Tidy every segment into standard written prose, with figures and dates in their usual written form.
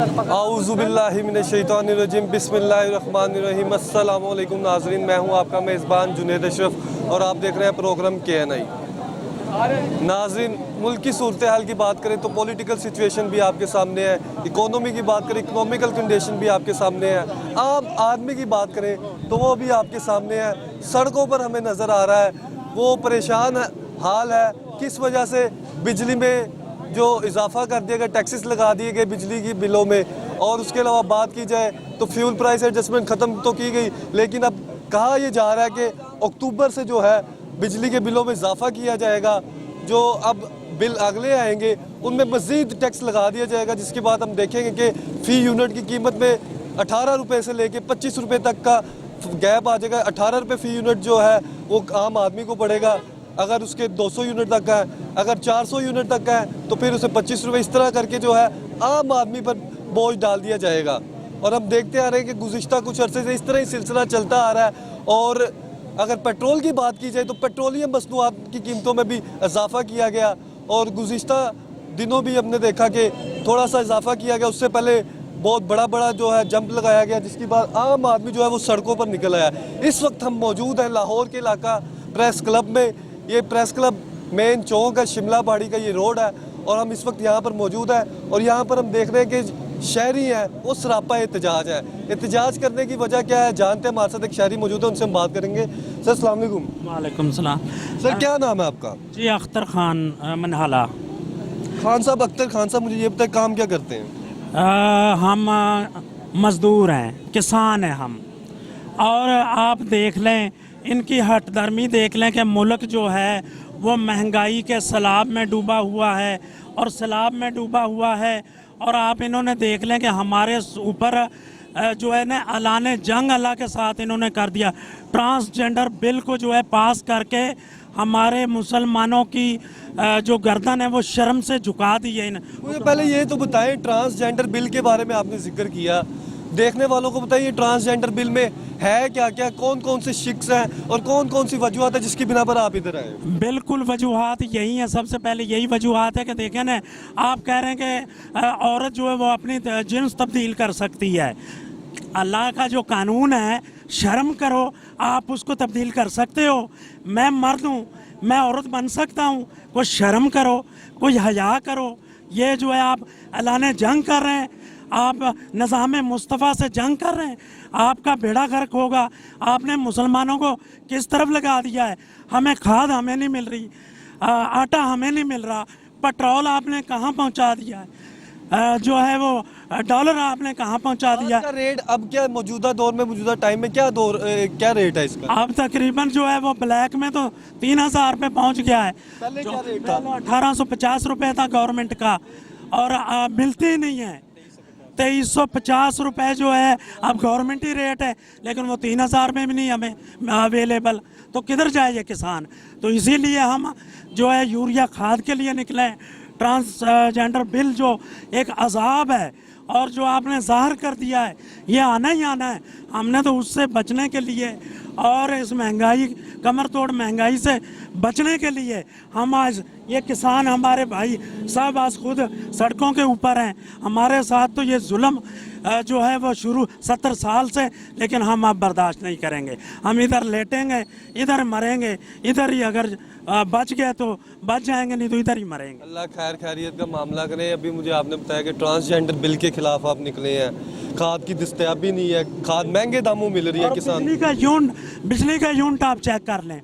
आऊज़ुबिल्लाहि मिनश्शैतानिर्रजीम बिस्मिल्लाहिर्रहमानिर्रहीम। अस्सलामु अलैकुम नाज़रीन, मैं हूं आपका मेज़बान जुनैद अशरफ और आप देख रहे हैं प्रोग्राम KNI। नाज़रीन, मुल्क की सूरत हाल की बात करें तो पॉलिटिकल सिचुएशन भी आपके सामने है, इकोनॉमी की बात करें इकोनॉमिकल कंडीशन भी आपके सामने है, आम आदमी की बात करें तो वो भी आपके सामने है। सड़कों पर हमें नज़र आ रहा है वो परेशान हाल है, किस वजह से बिजली में जो इजाफा कर दिया गया, टैक्सेस लगा दिए गए बिजली की बिलों में। और उसके अलावा बात की जाए तो फ्यूल प्राइस एडजस्टमेंट ख़त्म तो की गई, लेकिन अब कहा यह जा रहा है कि अक्टूबर से जो है बिजली के बिलों में इजाफा किया जाएगा। जो अब बिल अगले आएंगे उनमें मज़ीद टैक्स लगा दिया जाएगा, जिसके बाद हम देखेंगे कि फ़ी यूनिट की कीमत में 18 रुपये से लेके 25 रुपये तक का गैप आ जाएगा। 18 रुपये फ़ी यूनिट जो है वो आम आदमी को पड़ेगा, अगर उसके 200 यूनिट तक का है, अगर 400 यूनिट तक का है तो फिर उसे 25 रुपये, इस तरह करके जो है आम आदमी पर बोझ डाल दिया जाएगा। और हम देखते आ रहे हैं कि गुज़िश्ता कुछ अरसे से इस तरह ही सिलसिला चलता आ रहा है। और अगर पेट्रोल की बात की जाए तो पेट्रोलियम मसनूआत की कीमतों में भी इजाफा किया गया और गुज़िश्ता दिनों भी हमने देखा कि थोड़ा सा इजाफा किया गया, उससे पहले बहुत बड़ा जो है जंप लगाया गया, जिसके बाद आम आदमी जो है वो सड़कों पर निकल आया। इस वक्त हम मौजूद हैं लाहौर के इलाका प्रेस क्लब में। ये प्रेस क्लब मेन चौक है, शिमला पहाड़ी का ये रोड है और हम इस वक्त यहाँ पर मौजूद हैं। और यहाँ पर हम देख रहे हैं कि शहरी हैं वो सरापा एहतजाज है। एहतजाज करने की वजह क्या है जानते हैं, हमारे साथ एक शहरी मौजूद है, उनसे हम बात करेंगे। सर अस्सलाम वालेकुम। वालेकुम सलाम। सर क्या नाम है आपका? जी अख्तर खान मनहाला। खान साहब, अख्तर खान साहब, मुझे ये बताए काम क्या करते हैं? हम मज़दूर हैं, किसान हैं हम। और आप देख लें इनकी हठधर्मी देख लें कि मुल्क जो है वो महंगाई के सैलाब में डूबा हुआ है और सैलाब में डूबा हुआ है। और आप इन्होंने देख लें कि हमारे ऊपर जो है ना ऐलान जंग अल्लाह के साथ इन्होंने कर दिया। ट्रांसजेंडर बिल को जो है पास करके हमारे मुसलमानों की जो गर्दन है वो शर्म से झुका दी है। मुझे पहले ये तो बताएं, ट्रांसजेंडर बिल के बारे में आपने जिक्र किया, देखने वालों को बताइए ट्रांसजेंडर बिल में है क्या क्या, कौन कौन से शिक्स हैं और कौन कौन सी वजूहत है जिसकी बिना पर आप इधर आए? बिल्कुल वजूहत यही है, सबसे पहले यही वजूहत है कि देखें ना, आप कह रहे हैं कि औरत जो है वो अपनी जिन्स तब्दील कर सकती है। अल्लाह का जो कानून है, शर्म करो, आप उसको तब्दील कर सकते हो। मैं मर्द हूँ, मैं औरत बन सकता हूँ, कोई शर्म करो, कोई हया करो। ये जो है आप ऐलान जंग कर रहे हैं, आप निज़ाम मुस्तफ़ा से जंग कर रहे हैं, आपका बेड़ा गर्क होगा। आपने मुसलमानों को किस तरफ लगा दिया है। हमें खाद हमें नहीं मिल रही, आटा हमें नहीं मिल रहा, पेट्रोल आपने कहाँ पहुँचा दिया है, जो है वो डॉलर आपने कहाँ पहुँचा दिया। इसका रेट अब क्या मौजूदा दौर में, मौजूदा टाइम में क्या रेट है इसका? अब तकरीबन जो है वो ब्लैक में तो 3000 पे पहुँच गया है। पहले क्या रेट था? 1850 रुपये था गवर्नमेंट का और मिलती ही नहीं है। 2350 रुपये जो है अब गवर्नमेंट ही रेट है, लेकिन वो 3000 में भी नहीं हमें अवेलेबल। तो किधर जाए ये किसान? तो इसीलिए हम जो है यूरिया खाद के लिए निकले। ट्रांसजेंडर बिल जो एक अजाब है और जो आपने ज़ाहिर कर दिया है, ये आना ही आना है। हमने तो उससे बचने के लिए और इस महंगाई, कमर तोड़ महंगाई से बचने के लिए हम आज ये किसान, हमारे भाई सब आज खुद सड़कों के ऊपर हैं। हमारे साथ तो ये जुल्म जो है वो शुरू 70 साल से, लेकिन हम अब बर्दाश्त नहीं करेंगे। हम इधर लेटेंगे, इधर मरेंगे, इधर ही अगर बच गए तो बच जाएंगे, नहीं तो इधर ही मरेंगे। अल्लाह खैर खैरियत का मामला करें। अभी मुझे आपने बताया कि ट्रांसजेंडर बिल के खिलाफ आप निकले हैं, खाद की दस्तयाबी नहीं है, खाद महंगे दामों मिल रही है किसान। बिजली का यूनिट आप चेक कर लें,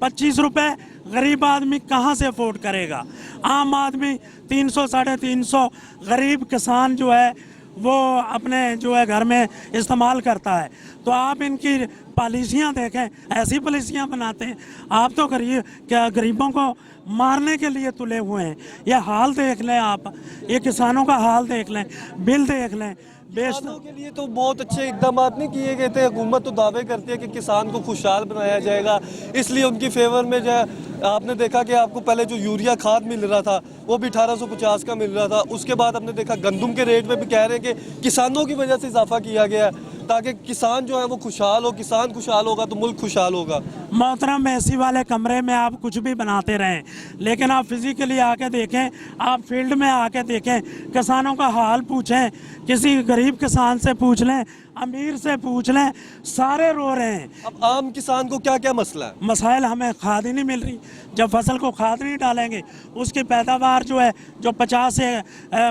25 रुपये गरीब आदमी कहाँ से अफोर्ड करेगा। आम आदमी 300 350, गरीब किसान जो है वो अपने जो है घर में इस्तेमाल करता है। तो आप इनकी पॉलिसियाँ देखें, ऐसी पॉलिसियाँ बनाते हैं। आप तो गरीबों को मारने के लिए तुले हुए हैं। ये हाल देख लें आप, ये किसानों का हाल देख लें, बिल देख लें। किसानों के लिए तो बहुत अच्छे इकदाम नहीं किए गए थे। हुकूमत तो दावे करती है कि किसान को खुशहाल बनाया जाएगा, इसलिए उनकी फेवर में जो है आपने देखा कि आपको पहले जो यूरिया खाद मिल रहा था वो भी 1850 का मिल रहा था। उसके बाद हमने देखा गंदम के रेट में भी कह रहे हैं कि किसानों की वजह से इजाफा किया गया है, ताकि किसान जो है वो खुशहाल हो। किसान खुशहाल होगा तो मुल्क खुशहाल होगा। मोहतरम, एसी वाले कमरे में आप कुछ भी बनाते रहें, लेकिन आप फिजिकली आके देखें, आप फील्ड में आके देखें, किसानों का हाल पूछें, किसी गरीब किसान से पूछ लें, अमीर से पूछ लें, सारे रो रहे हैं। अब आम किसान को क्या क्या मसला है? मसाइल, हमें खाद ही नहीं मिल रही। जब फसल को खाद नहीं डालेंगे, उसकी पैदावार जो है जो 50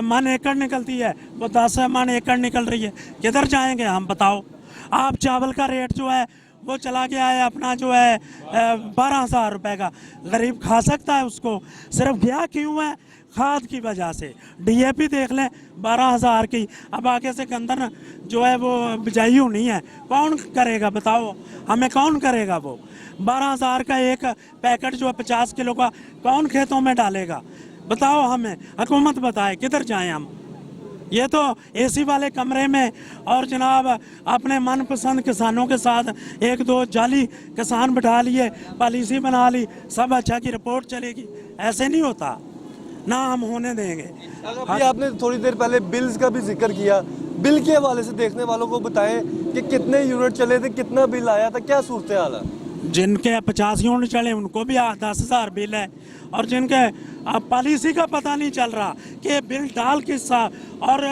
मन एकड़ निकलती है वो 10 मन एकड़ निकल रही है। किधर जाएंगे हम, बताओ। आप चावल का रेट जो है वो चला गया है अपना जो है 12,000 रुपये का। गरीब खा सकता है उसको, सिर्फ गया क्यों है? खाद की वजह से। डीएपी देख लें 12,000 की, अब आगे से गंदन जो है वो बिजाई होनी है, कौन करेगा बताओ, हमें कौन करेगा? वो 12,000 का एक पैकेट जो है 50 किलो का कौन खेतों में डालेगा? बताओ हमें, हुकूमत बताए किधर जाएं हम। ये तो एसी वाले कमरे में और जनाब अपने मनपसंद किसानों के साथ एक दो जाली किसान बिठा लिए, पॉलिसी बना ली, सब अच्छा की रिपोर्ट चलेगी। ऐसे नहीं होता, ना हम होने देंगे। अभी आपने थोड़ी देर पहले बिल्स का भी जिक्र किया, बिल के हवाले से देखने वालों को बताएं कि कितने यूनिट चले थे, कितना बिल आया था, क्या सूरत हाल है? जिनके 50 यूनिट चले उनको भी 10,000 बिल है, और जिनके पॉलिसी का पता नहीं चल रहा कि बिल डाल किस सा। और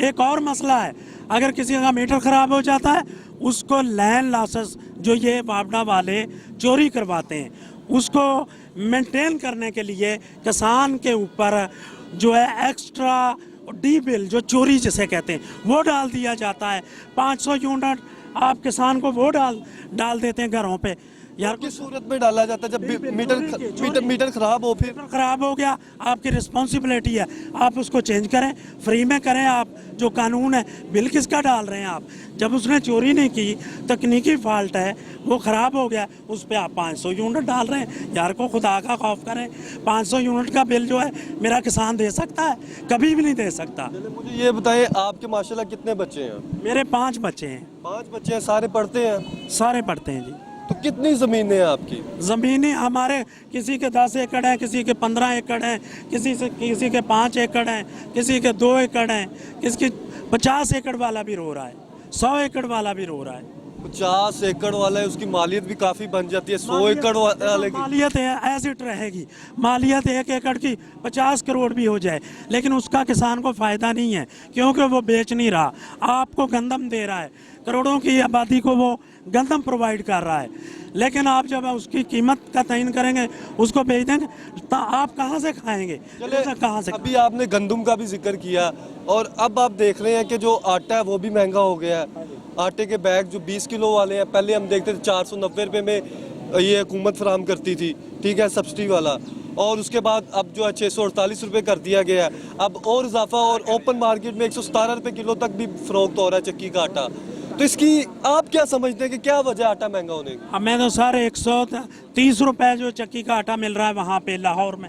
एक और मसला है, अगर किसी का मीटर ख़राब हो जाता है उसको लैंड लॉसेस जो ये वापडा वाले चोरी करवाते हैं, उसको मेंटेन करने के लिए किसान के ऊपर जो है एक्स्ट्रा डी बिल जो चोरी जिसे कहते हैं वो डाल दिया जाता है। 500 यूनिट आप किसान को वो डाल देते हैं घरों पे। यार किस सूरत में डाला जाता है? जब मीटर खराब हो, फिर खराब हो गया, आपकी रिस्पॉन्सिबिलिटी है, आप उसको चेंज करें, फ्री में करें। आप जो कानून है, बिल किसका डाल रहे हैं आप? जब उसने चोरी नहीं की, तकनीकी फॉल्ट है, वो ख़राब हो गया, उस पर आप 500 यूनिट डाल रहे हैं। यार को खुदा का खौफ करें। 500 यूनिट का बिल जो है मेरा किसान दे सकता है? कभी भी नहीं दे सकता। मुझे ये बताएं, आपके माशाल्लाह कितने बच्चे हैं? मेरे 5 बच्चे हैं। 5 बच्चे हैं, सारे पढ़ते हैं? सारे पढ़ते हैं जी। तो कितनी ज़मीनें हैं आपकी? ज़मीनें हमारे किसी के 10 एकड़ हैं, किसी के 15 एकड़ हैं, किसी के 5 एकड़ हैं, किसी के 2 एकड़ हैं, किसी 50 एकड़ वाला भी रो रहा है, 100 एकड़ वाला भी रो रहा है। 50 एकड़ वाला है, उसकी मालियत भी काफ़ी बन जाती है। 100 एकड़ वाले की मालियत है एज इट रहेगी। मालियत 1 एकड़ की 50 करोड़ भी हो जाए, लेकिन उसका किसान को फ़ायदा नहीं है, क्योंकि वो बेच नहीं रहा, आपको गंदम दे रहा है। करोड़ों की आबादी को वो गंदम प्रोवाइड कर रहा है, लेकिन आप जब उसकी कीमत का तयन करेंगे, उसको बेच देंगे, तो आप कहाँ से खाएंगे? कहाँ से? अभी आपने गंदम का भी जिक्र किया, और अब आप देख रहे हैं कि जो आटा है वो भी महंगा हो गया है। आटे के बैग जो 20 किलो वाले हैं, पहले हम देखते थे 490 रुपये में ये हुकूमत फराम करती थी, ठीक है, सब्सिडी वाला, और उसके बाद अब जो है 648 रुपये कर दिया गया है। अब और इजाफा, और ओपन मार्केट में 117 रुपये किलो तक भी फ़रोख्त हो रहा है चक्की का आटा। तो इसकी आप क्या समझते हैं कि क्या वजह आटा महंगा होने की? हमें तो सर 130 रुपये जो चक्की का आटा मिल रहा है वहाँ पे लाहौर में,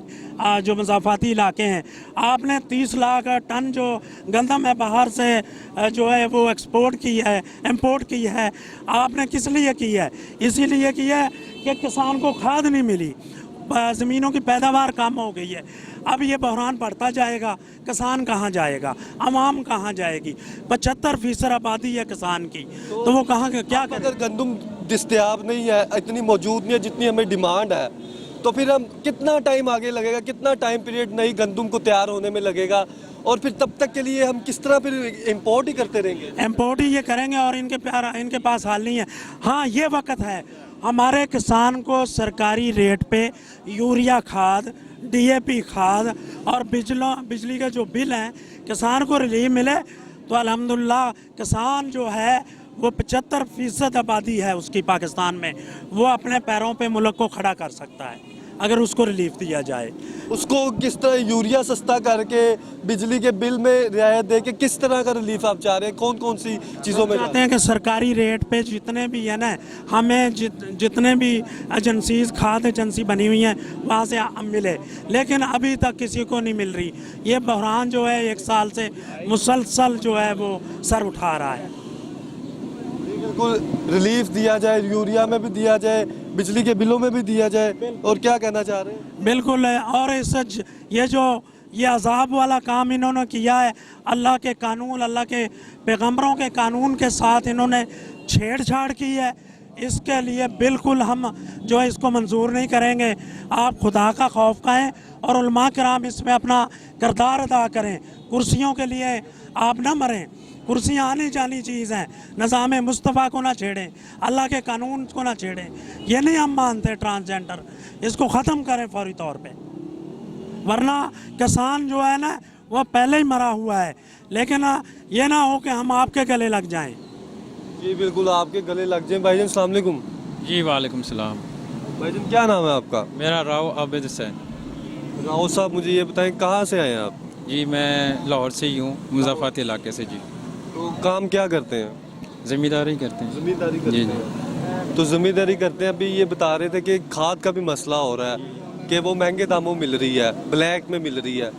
जो मज़ाफ़ाती इलाके हैं। आपने 30 लाख टन जो गंदम है बाहर से जो है वो एक्सपोर्ट की है, इंपोर्ट की है, आपने किस लिए की है? इसीलिए की है कि किसान को खाद नहीं मिली, ज़मीनों की पैदावार कम हो गई है। अब ये बहरान बढ़ता जाएगा, किसान कहाँ जाएगा, आवाम कहाँ जाएगी? 75% आबादी है किसान की, तो वो कहाँ क्या करें? अगर गंदम दस्तयाब नहीं है, इतनी मौजूद नहीं है जितनी हमें डिमांड है, तो फिर हम कितना टाइम आगे लगेगा, कितना टाइम पीरियड नई गंदम को तैयार होने में लगेगा, और फिर तब तक के लिए हम किस तरह फिर इंपोर्ट ही करते रहेंगे? इंपोर्ट ही ये करेंगे, और इनके पास हाल नहीं है। हाँ, ये वक्त है हमारे किसान को सरकारी रेट पे यूरिया खाद, डीएपी खाद और बिजली के जो बिल हैं, किसान को रिलीफ मिले तो अल्हम्दुलिल्लाह किसान जो है वो 75% आबादी है उसकी पाकिस्तान में, वो अपने पैरों पे मुल्क को खड़ा कर सकता है। अगर उसको रिलीफ दिया जाए। उसको किस तरह यूरिया सस्ता करके बिजली के बिल में रियायत दे के किस तरह का रिलीफ आप चाह रहे हैं, कौन कौन सी चीज़ों में चाहते हैं कि सरकारी रेट पे जितने भी है ना, हमें जितने भी एजेंसीज, खाद एजेंसी बनी हुई हैं वहाँ से मिले, लेकिन अभी तक किसी को नहीं मिल रही। ये बहरान जो है 1 साल से मुसलसल जो है वो सर उठा रहा है। बिल्कुल रिलीफ दिया जाए, यूरिया में भी दिया जाए, बिजली के बिलों में भी दिया जाए। और क्या कहना चाह रहे हैं? बिल्कुल है। और ये अजाब वाला काम इन्होंने किया है, अल्लाह के कानून, अल्लाह के पैगंबरों के कानून के साथ इन्होंने छेड़छाड़ की है। इसके लिए बिल्कुल हम जो है इसको मंजूर नहीं करेंगे। आप खुदा का खौफ करें और उलमा किराम इसमें अपना किरदार अदा करें। कुर्सियों के लिए आप ना मरें, कुर्सियाँ आनी जानी चीज़ हैं। निज़ाम मुस्तफ़ा को ना छेड़ें, अल्लाह के कानून को ना छेड़ें। ये नहीं हम मानते ट्रांसजेंडर, इसको ख़त्म करें फौरी तौर पे, वरना किसान जो है ना वो पहले ही मरा हुआ है। लेकिन ये ना हो कि हम आपके गले लग जाएं। जी बिल्कुल, आपके गले लग जाए। भाईजान अस्सलाम वालेकुम। जी वालेकुम सलाम। भाईजान क्या नाम है आपका? मेरा राव आबिद हुसैन। राव साहब मुझे ये बताएं कहाँ से आए हैं आप? जी मैं लाहौर से ही हूँ, मुज़फ़्फ़राबाद इलाके से। जी तो काम क्या करते हैं? ज़मींदारी करते हैं। ज़मींदारी करते जी हैं। तो ज़मींदारी करते हैं। अभी ये बता रहे थे कि खाद का भी मसला हो रहा है कि वो महंगे दामों में मिल रही है, ब्लैक में मिल रही है।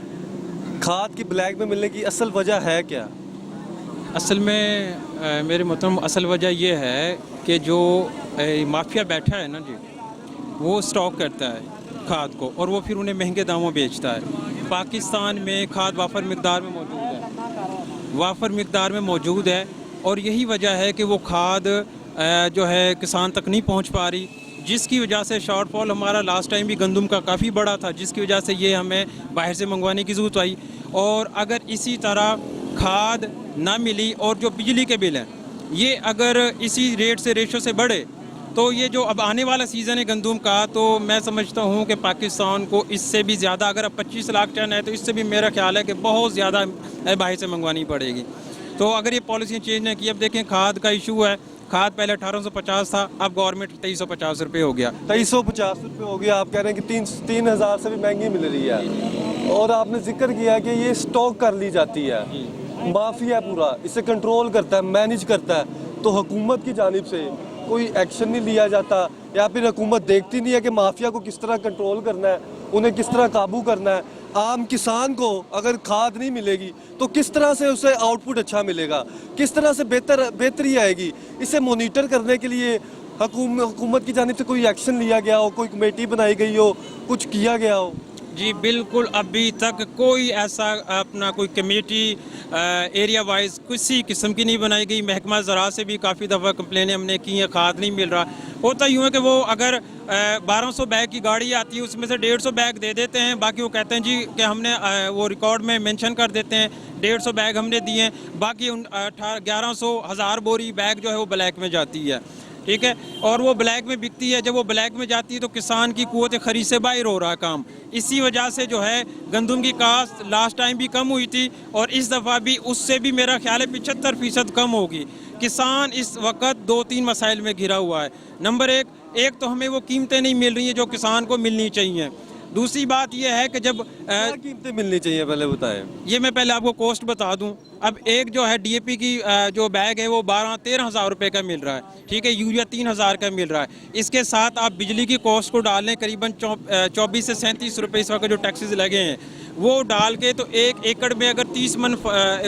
खाद की ब्लैक में मिलने की असल वजह है क्या? असल में मेरे मोहतरम असल वजह ये है कि जो माफिया बैठा है ना जी, वो स्टॉक करता है खाद को और वो फिर उन्हें महंगे दामों बेचता है। पाकिस्तान में खाद वाफर मिकदार में मौजूद है और यही वजह है कि वो खाद जो है किसान तक नहीं पहुंच पा रही, जिसकी वजह से शॉर्टफॉल हमारा लास्ट टाइम भी गंदम का काफ़ी बड़ा था, जिसकी वजह से ये हमें बाहर से मंगवाने की ज़रूरत आई। और अगर इसी तरह खाद ना मिली और जो बिजली के बिल हैं ये अगर इसी रेट से रेशो से बढ़े तो ये जो अब आने वाला सीज़न है गंदम का, तो मैं समझता हूँ कि पाकिस्तान को इससे भी ज़्यादा, अगर अब 25 लाख टन है तो इससे भी मेरा ख्याल है कि बहुत ज़्यादा बाहर से मंगवानी पड़ेगी। तो अगर ये पॉलिसी चेंज नहीं की, अब देखें खाद का इशू है, खाद पहले 1850 था, अब गवर्नमेंट 2350 रुपये हो गया। 2350 रुपये हो गया। आप कह रहे हैं कि 3000 से भी महंगी मिल रही है। और आपने जिक्र किया कि ये स्टॉक कर ली जाती है, माफिया पूरा इसे कंट्रोल करता है, मैनेज करता है। तो हुकूमत की जानिब से कोई एक्शन नहीं लिया जाता, या फिर हुकूमत देखती नहीं है कि माफिया को किस तरह कंट्रोल करना है, उन्हें किस तरह काबू करना है। आम किसान को अगर खाद नहीं मिलेगी तो किस तरह से उसे आउटपुट अच्छा मिलेगा, किस तरह से बेहतरी आएगी। इसे मोनीटर करने के लिए हुकूमत की जानिब से कोई एक्शन लिया गया हो, कोई कमेटी बनाई गई हो, कुछ किया गया हो? जी बिल्कुल, अभी तक कोई ऐसा अपना कोई कमेटी एरिया वाइज किसी किस्म की नहीं बनाई गई। महकमा ज़राअत से भी काफ़ी दफ़ा कंप्लेनें हमने की हैं, खाद नहीं मिल रहा। होता यूँ है कि वो अगर 1200 बैग की गाड़ी आती है उसमें से 150 बैग दे देते हैं, बाकी वो कहते हैं जी कि हमने वो रिकॉर्ड में मेंशन कर देते हैं 150 बैग हमने दिए हैं, बाकी 1100-1000 बोरी बैग जो है वो ब्लैक में जाती है। ठीक है, और वो ब्लैक में बिकती है। जब वो ब्लैक में जाती है तो किसान की कुव्वत खरीद से बाहर हो रहा है काम। इसी वजह से जो है गंदम की काश्त लास्ट टाइम भी कम हुई थी और इस दफ़ा भी उससे भी मेरा ख्याल है 75% कम होगी। किसान इस वक्त 2-3 मसाइल में घिरा हुआ है। नंबर एक तो हमें वो कीमतें नहीं मिल रही हैं जो किसान को मिलनी चाहिए। दूसरी बात यह है कि जब कीमतें मिलनी चाहिए पहले बताएं। ये मैं पहले आपको कॉस्ट बता दूं। अब एक जो है DAP की जो बैग है वो 12-13 हज़ार रुपये का मिल रहा है। ठीक है, यूरिया 3000 का मिल रहा है। इसके साथ आप बिजली की कॉस्ट को डाल लें, करीबन 24 से 37 रुपये इस वक्त जो टैक्सेस लगे हैं वो डाल के, तो 1 एकड़ में अगर 30 मन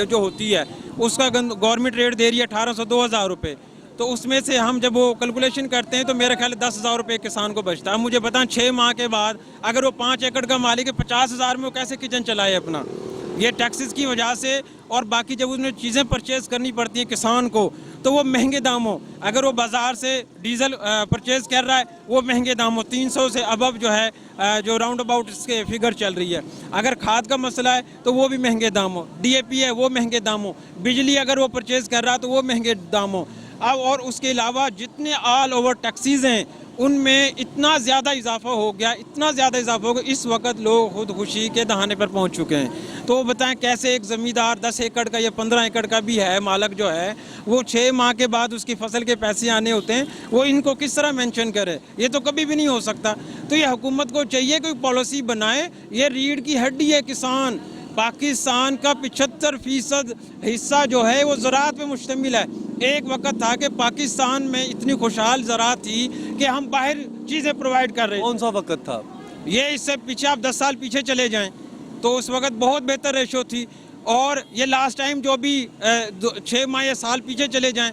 जो होती है उसका गवर्नमेंट रेट दे रही है 1800-2000 रुपये। तो उसमें से हम जब वो कैलकुलेशन करते हैं तो मेरा ख्याल 10,000 रुपये किसान को बचता है। अब मुझे बताएं 6 माह के बाद अगर वो 5 एकड़ का मालिक है, 50,000 में वो कैसे किचन चलाए अपना? ये टैक्सेस की वजह से। और बाकी जब उन्हें चीज़ें परचेज़ करनी पड़ती हैं किसान को तो वो महंगे दामों, अगर वो बाज़ार से डीज़ल परचेज़ कर रहा है वो महंगे दामों 300 से अबव जो है जो राउंड अबाउट इसके फिगर चल रही है। अगर खाद का मसला है तो वो भी महंगे दामों, DAP है वो महंगे दामों, बिजली अगर वो परचेज़ कर रहा है तो वो महंगे दामों। अब और उसके अलावा जितने ऑल ओवर टैक्सीज़ हैं उनमें इतना ज़्यादा इजाफा हो गया, इतना ज़्यादा इजाफा हो गया, इस वक्त लोग खुदकुशी के दहाने पर पहुंच चुके हैं। तो बताएं कैसे एक ज़मींदार 10 एकड़ का या 15 एकड़ का भी है मालक जो है, वो 6 माह के बाद उसकी फसल के पैसे आने होते हैं, वो इनको किस तरह मेंशन करे? ये तो कभी भी नहीं हो सकता। तो ये हुकूमत को चाहिए कोई पॉलिसी बनाए। ये रीढ़ की हड्डी है किसान। पाकिस्तान का 75% हिस्सा जो है वो ज़राअत पे मुश्तमिल है। एक वक्त था कि पाकिस्तान में इतनी खुशहाल ज़राअत थी कि हम बाहर चीज़ें प्रोवाइड कर रहे थे। कौन सा वक्त था? ये इससे पीछे आप 10 साल पीछे चले जाएं तो उस वक्त बहुत बेहतर रेशो थी। और ये लास्ट टाइम जो भी 6 माह या साल पीछे चले जाएं